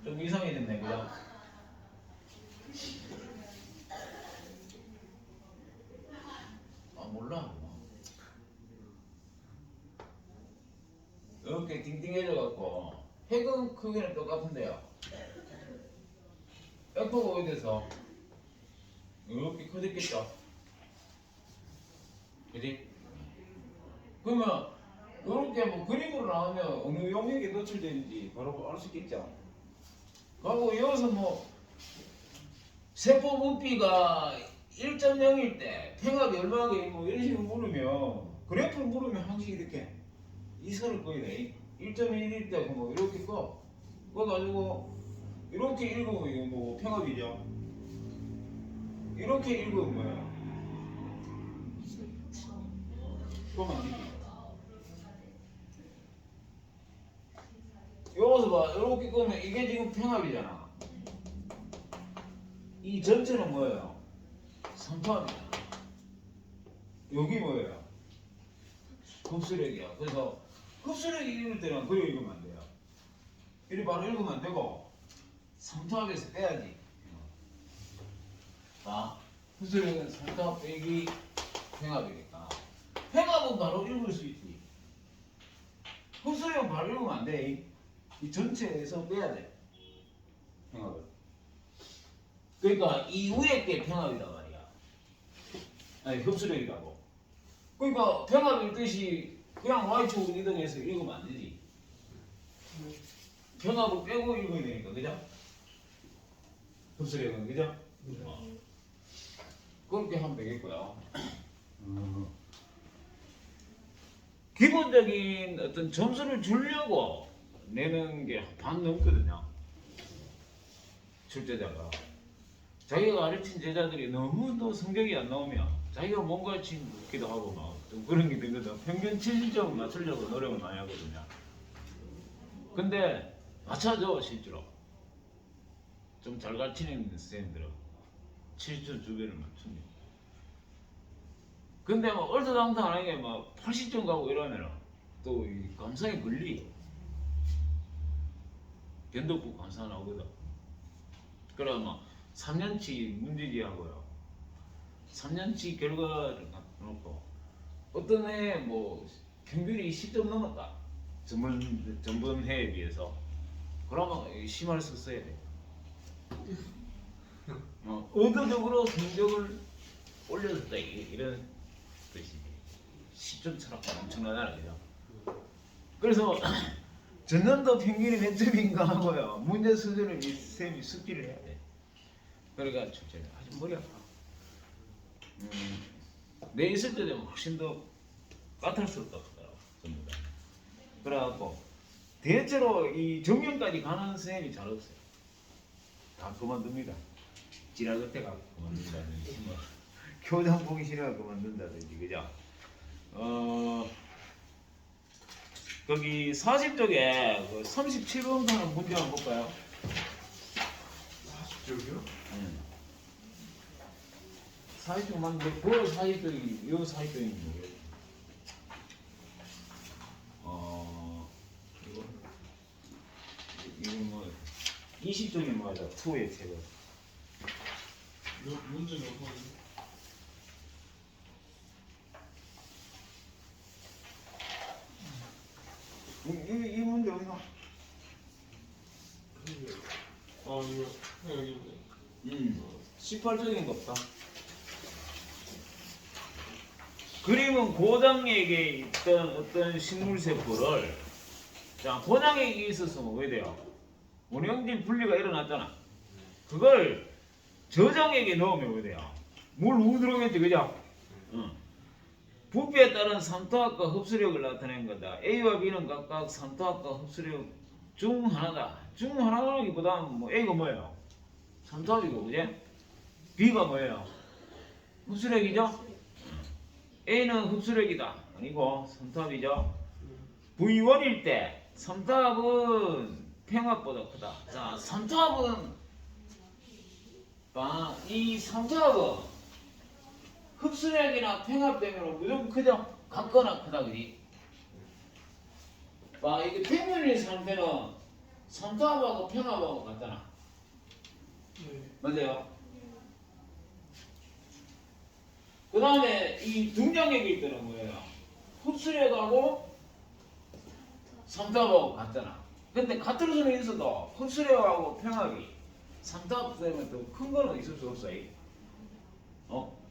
좀 이상해졌네, 그죠? 몰라. 이렇게 띵띵해져갖고 핵은 크기는 똑같은데요. 에코가 오게 돼서 이렇게 커졌겠죠. 그지? 그러면 이렇게 뭐 그림으로 나오면 어느 용액에 노출되는지 바로 알 수 있겠죠. 그리고 여기서 뭐 세포 부피가 1.0일 때 팽압이 얼마나 뭐 이런 식으로 물으면 그래프를 물으면 항상 이렇게 이 선을 꺼야 돼. 1.1일 때 뭐 이렇게 꺼. 꺼가지고 이렇게 읽으면 이거 뭐 팽압이죠. 이렇게 읽으면 뭐예요? 그러면 안 되지. 여기서 봐. 이렇게 끄면 이게 지금 팽압이잖아. 이 전체는 뭐예요? 삼투압이잖아. 여기 뭐예요? 흡수력이야. 그래서 흡수력이 이럴 때는 그래 읽으면 안 돼요. 이리 바로 읽으면 안 되고 삼투압에서 빼야지. 자, 흡수력은 삼투압 빼기 팽압이니까 팽압은 바로 읽을 수 있지. 흡수력은 바로 읽으면 안 돼. 이 전체에서 빼야 돼. 팽압을. 그러니까 이 위에 게 팽압이란 말이야. 아니 흡수력이라고. 그러니까 팽압일 뜻이 그냥 Y축으로 이동해서 읽으면 안 되지. 팽압을 빼고 읽어야 되니까, 그죠? 흡수력은, 그죠? 그렇게 하면 되겠고요. 기본적인 어떤 점수를 주려고 내는 게 반 넘거든요. 출제자가. 자기가 가르친 제자들이 너무도 성적이 안 나오면 자기가 못 가르친 것 같기도 하고 막 좀 그런 게 되거든. 평균 70점 맞추려고 노력을 많이 하거든요. 근데 맞춰줘 실제로. 좀 잘 가르치는 선생님들은 70점 주변을 맞춥니다. 근데 막 얼토당토하게 막 80점 가고 이러면은 또 이 감상에 걸리. 변덕부 감사 나오거든. 그래 막 3년치 문제지 하고요. 3년치 결과를 놓고 어떤 해 뭐 평균이 10점 넘었다. 전번 해에 비해서. 그러면 심할 수 써야 돼. 의도적으로 성적을 올려줬다 이런 뜻이. 10점 차라가 엄청나잖아, 그죠? 그래서 전년도 평균이 몇 점인가 하고요. 문제 수준을 이 쌤이 숙지를 해야 돼. 그러니까 출제를 아주 머리 아파. 내 있을 때 되면 훨씬 더 까탈 수 없더라고 전부 다. 그래갖고 대체로 이 정년까지 가는 선생님이 잘 없어요. 다 그만둡니다. 지랄 끝에 가고 그만둔다든지 뭐 교장 보기 싫어서 그만둔다든지 그죠? 거기 40쪽에 그 37번 가는 문제 한번 볼까요? 40쪽이요? 40쪽 맞는데 그 40쪽이 이 40쪽이 뭐예요? 이거 뭐 20쪽이 뭐죠? 투의 책을 문제 몇 번이요? 이 문제 어디나? 아 이거 여기 있네. 18쪽인 것 같다. 그림은 고장에게 있던 어떤 식물세포를 자 고장에게 있어서 왜 돼요? 원형질 분리가 일어났잖아. 그걸 저장에게 넣으면 왜 돼요? 물 우들어오겠지 그죠? 부피에 따른 산토압과 흡수력을 나타낸 거다. A와 B는 각각 산토압과 흡수력 중 하나다. 중 하나라기보다는 뭐 A가 뭐예요? 산토압이고 그지? B가 뭐예요? 흡수력이죠? A는 흡수력이다. 아니고 산토압이죠? V1일 때 산토압은 평압보다 크다. 자, 산토압은 이 산토압은 흡수력이나 평합되면 무조건 크죠? 같거나 크다 그지? 이게 평면의 상태는 산토압하고 평합하고 같잖아. 네. 맞아요? 그 다음에 이 등장액일 때는 뭐예요? 흡수력하고 산토압하고 같잖아. 근데 같은 수는 있어도 흡수력하고 평합이 산토압 때문에 더 큰 거는 있을 수 없어.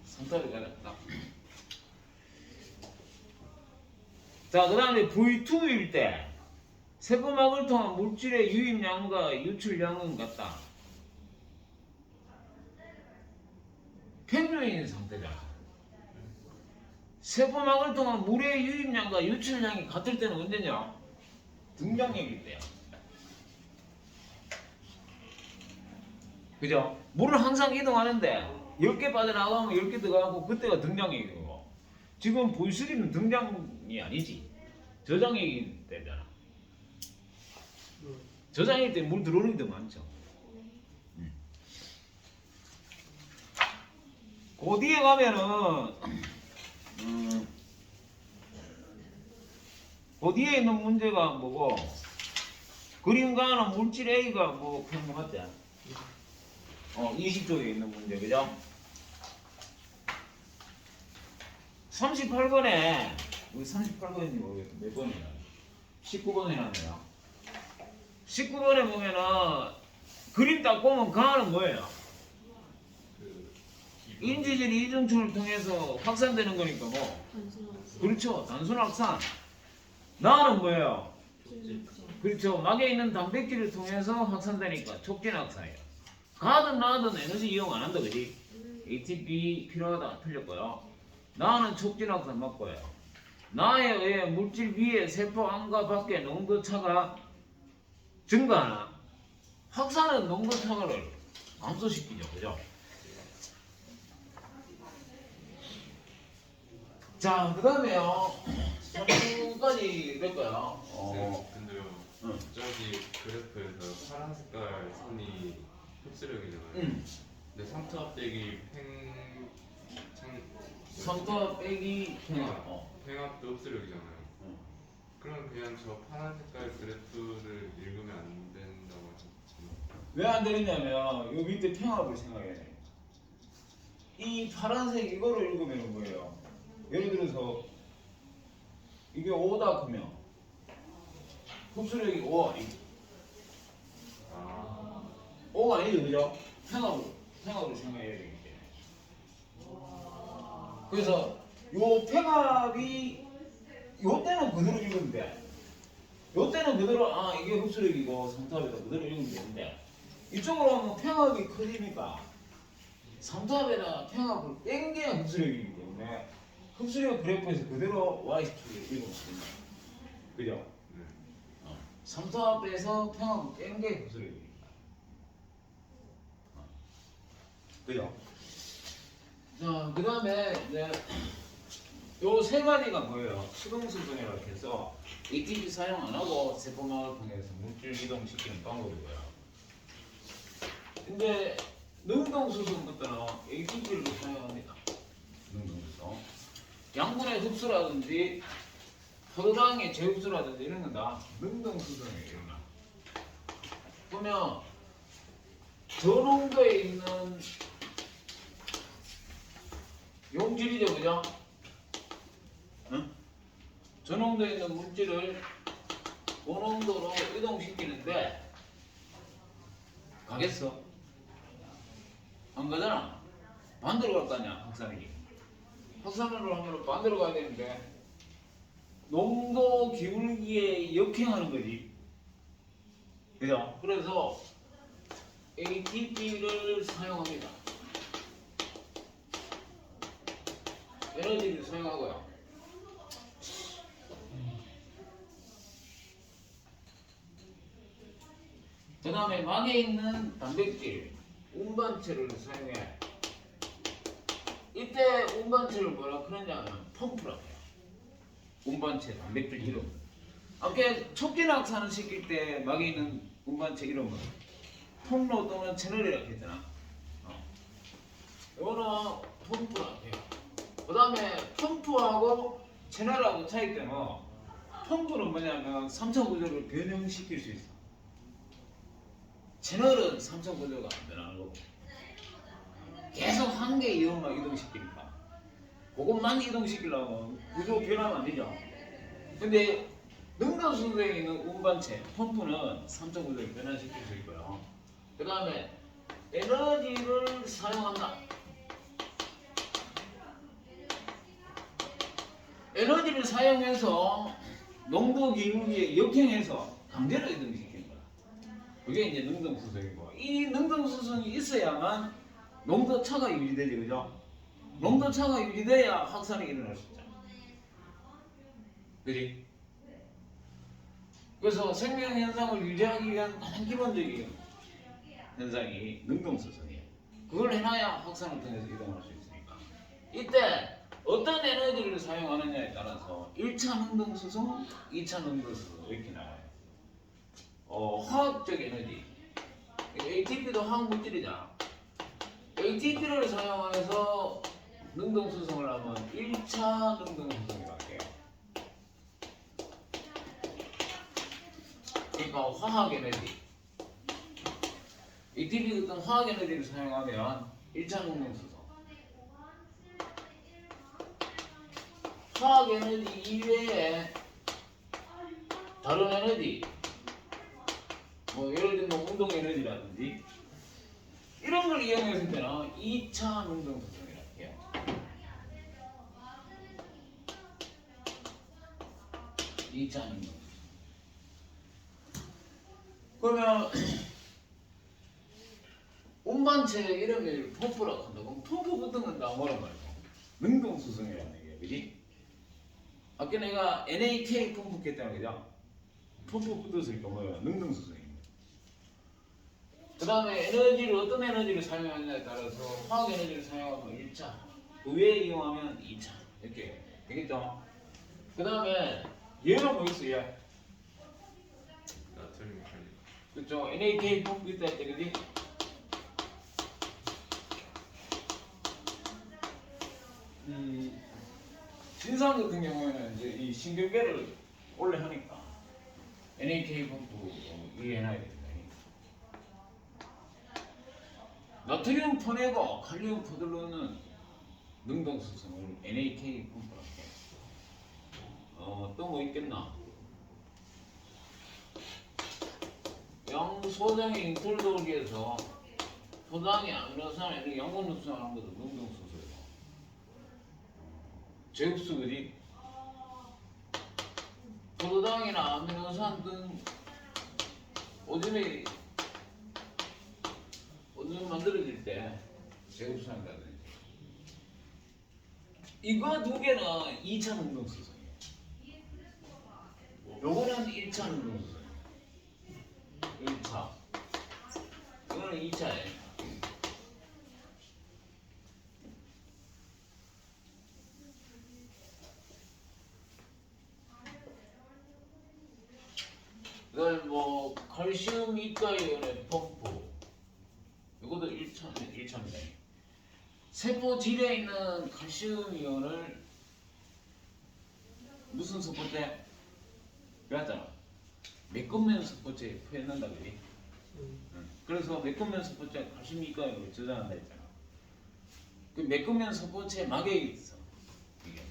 산토압이 가졌다. 자, 그 다음에 V2일 때 세포막을 통한 물질의 유입량과 유출량은 같다. 평균인 상태잖아. 세포막을 통한 물의 유입량과 유출량이 같을 때는 언제냐? 등장액일 때야. 그죠? 물을 항상 이동하는데 10개 빠져나가면 10개 들어가고 그때가 등장액이고 지금 V3는 등장이 아니지. 저장액일 때잖아. 저장일 때 물 들어오는 게 더 많죠. 그 뒤에 가면은 그 뒤에 있는 문제가 뭐고 그림과는 물질 A가 뭐 그런 거 같지? 20쪽에 있는 문제 그죠? 38번에 우리 38번인지 모르겠어 몇 번이나 19번이라네요. 19번에 보면은 그림 딱 보면 가는 뭐예요? 인지질 이중충을 통해서 확산되는 거니까 뭐 그렇죠. 단순 확산. 나는 뭐예요? 그렇죠. 막에 있는 단백질을 통해서 확산되니까 촉진 확산이에요. 가든 나든 에너지 이용 안 한다 그지? ATP 필요하다 틀렸고요. 나는 촉진 확산 맞고요. 나에 의해 물질 위에 세포 안과 밖의 농도 차가 증가하나? 확산은 농도 차를 감소시키죠. 그죠? 자, 그 다음에요. 3까지 될까요? 근데요. 응. 저기 그래프에서 파란 색깔 선이 흡수력이잖아요. 응. 근데 삼투압 빼기 팽창 3타 빼기 팽합. 어. 팽합도 흡수력이잖아요. 응. 그럼 그냥 저 파란 색깔 그래프를 읽으면 안 된다고 하셨잖아요. 왜 안 되느냐면 요 밑에 평합을 생각해야 돼. 이 파란색 이거를 읽으면 뭐예요? 예를 들어서 이게 5다 크면 흡수력이 5 아니고 아, 5가 아니죠, 그죠? 평합으로 생각해야 되기 때문에. 그래서 요 평합이 요 때는 그대로 읽으면 돼. 요 때는 그대로 아 이게 흡수력이고 삼투압이다 그대로 읽으면 되는데 이쪽으로 하면 평합이 커지니까 삼투압에다가 평합을 뺀 게 흡수력이기 때문에 흡수력 그래프에서 그대로 Y축을 읽으면 됩니다. 그죠? 네. 삼투압에서 평합을 뺀 게 흡수력입니다. 그죠? 자, 그 다음에 이제 요 세 가지가 뭐예요? 수동수동이라고 해서 ATP 사용 안 하고 세포막을 통해서 물질 이동시키는 방법이고요. 근데 능동수동부터는 ATP를 사용합니다. 능동수동. 양분의 흡수라든지 포도당의 재흡수라든지 이런 건 다 능동수동이에요. 이런 거. 보면 저농도에 있는 용질이죠, 그죠? 응? 저농도에 있는 물질을 고농도로 이동시키는데 가겠어? 안 가잖아. 반대로 갈 거 아니야, 확산력이. 확산력으로 하면 반대로 가야 되는데 농도 기울기에 역행하는 거지. 그죠? 그래서 ATP를 사용합니다. 에너지를 사용하고요. 그 다음에 막에 있는 단백질, 운반체를 사용해. 이때 운반체를 뭐라 그러냐면 펌프라고 해요. 운반체 단백질 이름. 아까 촉진확산을 시킬 때 막에 있는 운반체 이름은 통로 또는 채널이라고 했잖아. 이거는 펌프라고 해요. 그 다음에 펌프하고 채널하고 차이점은 펌프는 뭐냐면 3차 구조를 변형시킬 수 있어. 채널은 3차 구조가 안 변하는 거고 계속 한 개의 이온만 이동시키니까 그것만 이동시키려면 구조 변하면 안 되죠. 근데 능동수소에 있는 운반체 펌프는 3차 구조를 변화시킬 수 있고요. 그 다음에 에너지를 사용한다. 에너지를 사용해서 농도 기울기에 역행해서 강제로 이동시키는 거야. 그게 이제 능동수소이고 이 능동수소이 있어야만 농도 차가 유지되지, 그죠? 농도 차가 유지돼야 확산이 일어날 수 있잖아. 그지? 그래서 생명 현상을 유지하기 위한 가장 기본적인 현상이 능동수소이에요. 그걸 해놔야 확산을 통해서 이동할 수 있으니까. 이때 어떤 에너지를 사용하느냐에 따라서 1차 능동수소, 2차 능동수소 이렇게 나와요. 화학적 에너지. ATP도 화학물질이잖아. ATP를 사용해서 능동수송을 하면 1차 능동수송이라고 해요. 그러니까 화학 에너지. ATP 같은 화학 에너지를 사용하면 1차 능동수송. 화학 에너지 이외에 다른 에너지, 뭐 예를 들면 운동 에너지라든지 이런 걸 이용했을 때는 2차 능동수송이라고 해요. 2차 능동수송. 그러면 운반체 이름을 펌프라고 한다. 그럼 펌프 붙은 건 다 뭐란 말이야? 능동수송이라는 얘기야, 그지? 아까 내가 NAK 펌프 했잖아, 그죠? 펌프 붙었으니까 뭐야? 능동수송입니다. 그 다음에 에너지를 어떤 에너지를 사용하느냐에 따라서 화학 에너지를 사용하면 1차, 그 외에 이용하면 2차 이렇게 되겠죠? 그 다음에 얘는 뭐 있어 얘? 나트륨 칼륨. 그쵸? NAK 펌프 있다 했대 그지? 진상 같은 경우에는 이제 이 신경계를 원래 하니까 NAK 펌프 이해해놔야 됩니다. 나트륨 퍼내고 칼륨 퍼들르는 능동수성을 NAK 펌프라고 해요. 또 뭐 있겠나? 양소장의 인톨돌기에서 소장의 아미노산 이런 양분 흡수하는 것도 능동수소예요. 제흡수 그지? 포도당이나 아미노산 등 오줌이 만들어질 때 제흡수한다든지 이거 두 개는 2차 능동수소예요. 요거는 1차 능동수소예요. 1차 이거는 2차예요. 이걸 뭐 칼슘 이가이온의 펌프 이것도 1차입니다. 세포 질에 있는 칼슘 이온을 무슨 섭포제? 배웠잖아. 메꾸면 섭포제에 표현한다 그지? 그래서 메꾸면 섭포제 칼슘 이가이온을 저장한다 했잖아. 그 메꾸면 섭포제 막에 있어. 이게.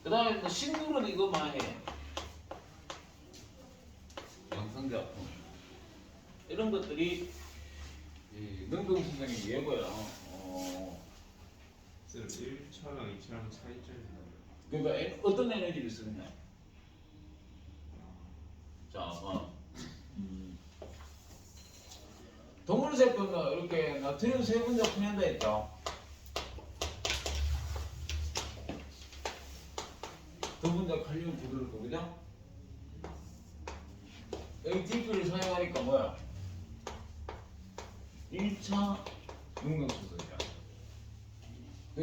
그 다음에 뭐 식물은 이거만 해. 양성제품 이런 것들이 능동수성의 예고요. 쌤 1차랑 2차랑 차이점이 뭐예요? 그러니까 어떤 에너지를 쓰느냐. 자, 동물세포는 이렇게 나트륨 세 분자 분해한다 했죠. 두 분자 칼륨 부드럽고 그죠? ATP를 사용하니까 뭐야? 1차 능동수소이다.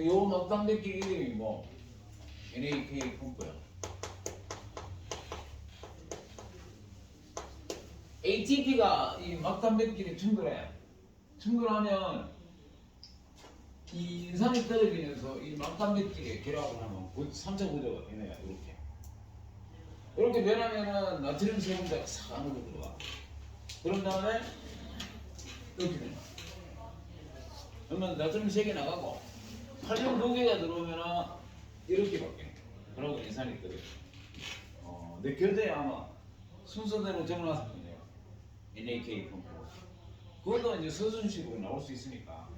요 막단백질 이름이 뭐? NAK 펌프야. ATP가 이 막단백질에 충돌하면 이 인산이 떨어지면서 이 막단백질에 결합을 하면 3차 구조가 되네요. 이렇게 변하면은 나트륨 세분자가 싹 안으로 들어가. 그런 다음에 이렇게 돼. 그러면 나트륨 3개 나가고 칼륨 2개가 들어오면은 이렇게 바뀌어. 그러고 인산이 떨어져. 내 교재에 아마 순서대로 적어놨을 거예요. NAK 펌프. 그것도 이제 서술식으로 나올 수 있으니까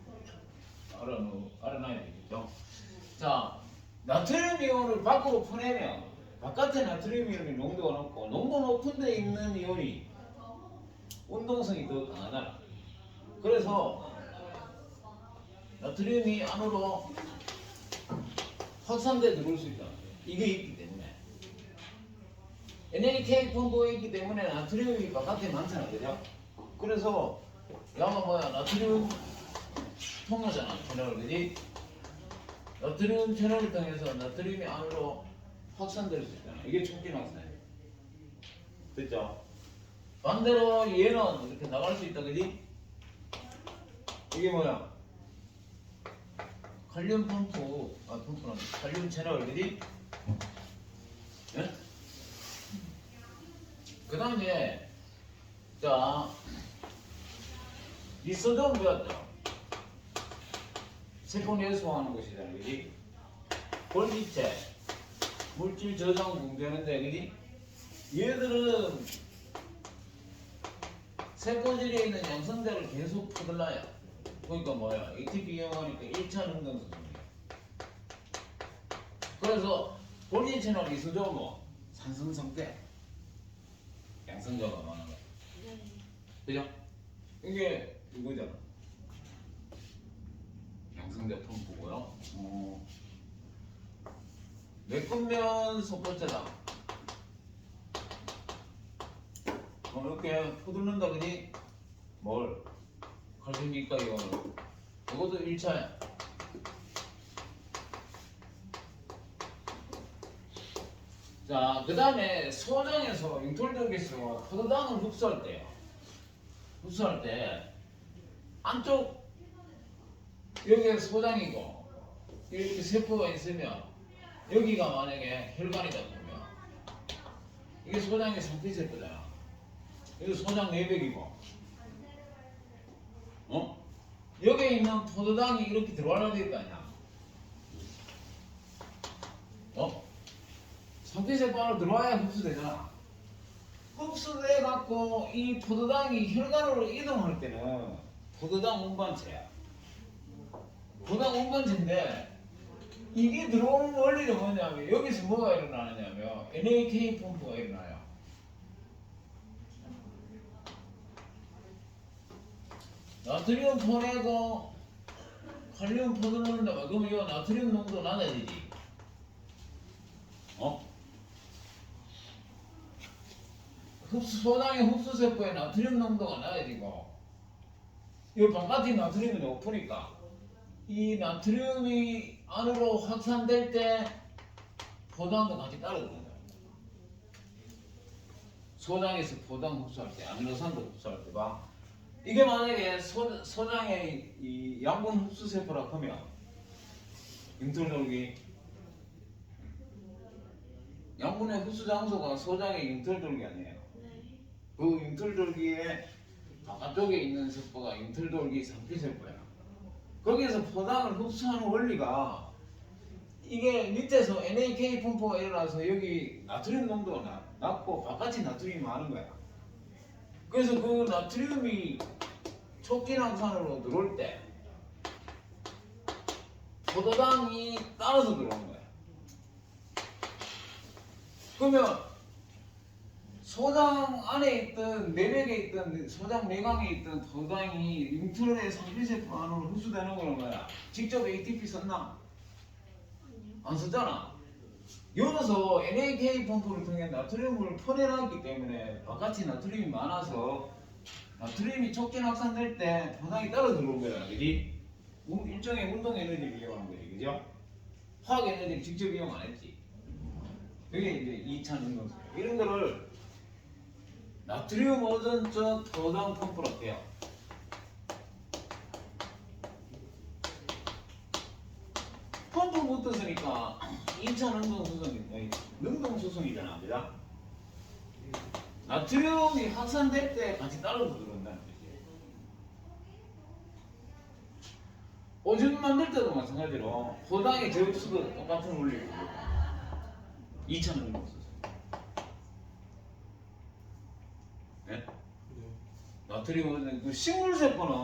알아놔야 되겠죠. 자, 나트륨 이온을 밖으로 보내면 바깥에 나트륨 이온이 농도가 높고 농도 높은 데 있는 이온이 운동성이 더 강하잖아. 그래서 나트륨이 안으로 확산돼 들어올 수 있다. 이게 있기 때문에 NAK 펌프가 있기 때문에 나트륨이 바깥에 많잖아. 그죠? 그래서 야가 뭐야? 나트륨 통로잖아. 채널 그지? 나트륨 채널을 통해서 나트륨이 안으로 확산될 수 있잖아. 이게 촉진 확산. 됐죠? 반대로 얘는 이렇게 나갈 수 있다. 그지? 이게 뭐야? 칼륨 펌프는 칼륨 채널 그지? 예? 그 다음에 자 리소돔 배웠죠? 세포 내수하는 것이잖아. 그지? 볼기체 물질 저장 붕괴하는데 그지? 얘들은 세포질에 있는 양성자를 계속 퍼들라요. 그러니까 뭐야? ATP 이용하니까 1차 능동수소입니다. 그래서 볼기체나 리소돔은 뭐 산성성대 양성자가 많은 거야. 그죠? 이게 이거잖아. 양성자 펌프고요. 메꾸면 섭포제다. 이렇게 퍼들는다 그니? 뭘? 칼슘이니까 이거는. 이것도 1차야. 자, 그 다음에 소장에서 융털적에서 포도당을 흡수할 때요. 흡수할 때 안쪽 여기가 소장이고 이렇게 세포가 있으면 여기가 만약에 혈관이다 보면 이게 소장의 상피세포잖아. 이거 소장 내벽이고 여기에 있는 포도당이 이렇게 들어와야 될 거 아니야. 상피세포 안으로 들어와야 흡수되잖아. 흡수돼 갖고 이 포도당이 혈관으로 이동할 때는 포도당 운반체야. 포도당 운반체인데 이게 들어오는 원리는 뭐냐면 여기서 뭐가 일어나느냐면 NAK 펌프가 일어나요. 나트륨 보내고 칼륨 퍼들어오는데 그러면 이거 나트륨 농도 낮아지지. 소장의 흡수세포의 나트륨 농도가 낮아지고 이 바깥이 나트륨이 높으니까 이 나트륨이 안으로 확산될 때 포도당도 같이 따라 들어온다. 소장에서 포도당 흡수할 때, 아미노산도 흡수할 때 봐. 이게 만약에 소장의 이 양분 흡수세포라 하면 융털돌기 양분의 흡수 장소가 소장의 융털돌기 아니에요. 그 융털돌기의 바깥쪽에 있는 세포가 융털돌기 상피세포야. 거기에서 포당을 흡수하는 원리가 이게 밑에서 NAK 펌프가 일어나서 여기 나트륨 농도가 낮고 바깥이 나트륨이 많은 거야. 그래서 그 나트륨이 촉진항산으로 들어올 때 포도당이 따라서 들어오는 거야. 그러면 소장 안에 있던 내벽에 있던 소장 내강에 있던 포도당이 융털의 상피세포 안으로 흡수되는 거는 뭐야? 직접 ATP 썼나? 안 썼잖아. 여기서 NAK 펌프를 통해 나트륨을 퍼내놨기 때문에 바깥이 나트륨이 많아서 나트륨이 촉진 확산될 때 포도당이 따라 들어온 거야. 그지? 일종의 운동 에너지를 이용한 거지. 그죠? 화학 에너지를 직접 이용 안 했지. 그게 이제 2차 운동. 이런 거를 나트륨 오존적 포도당 펌프라고 해요. 펌프 붙었으니까 2차 능동수송이잖아. 그죠? 나트륨이 확산될 때 같이 따라서 들어온다는 거지. 오줌 만들 때도 마찬가지로 포도당의 제우스도 똑같은 원리고 2차 능동수송. 네? 나트륨은 그 식물세포는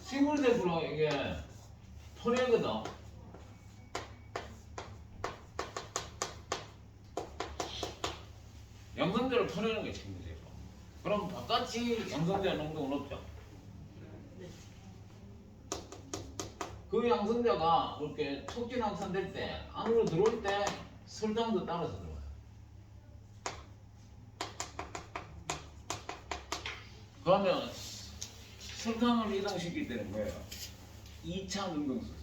식물세포로 이게 퍼내거든. 양성제를 퍼내는 게 식물세포. 그럼 바깥이 양성제 농도가 높죠. 그 양성자가 이렇게 촉진 확산될 때 안으로 들어올 때 설탕도 따라서 들어와요. 그러면 설탕을 이동시킬 때는 뭐예요? 2차 능동수송.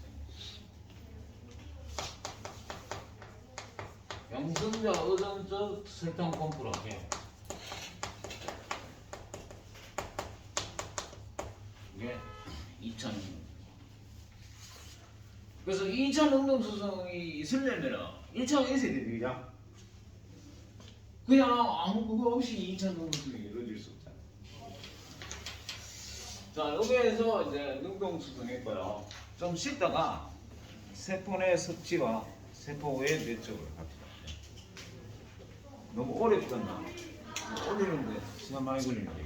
양성자 의존적 설탕 펌프라고 해요. 이게 2차 능동수송. 그래서 2차 능동수송이 있으려면 1차가 있어야 됩니다. 그냥 아무 그거 없이 2차 능동수송이 이루어질 수 없잖아. 자, 여기에서 이제 능동수송했고요. 좀 쉬다가 세포 내 섭취와 세포 외 내적을 합시다. 너무 오래 끊나? 올리는데 시간 많이 걸리는데.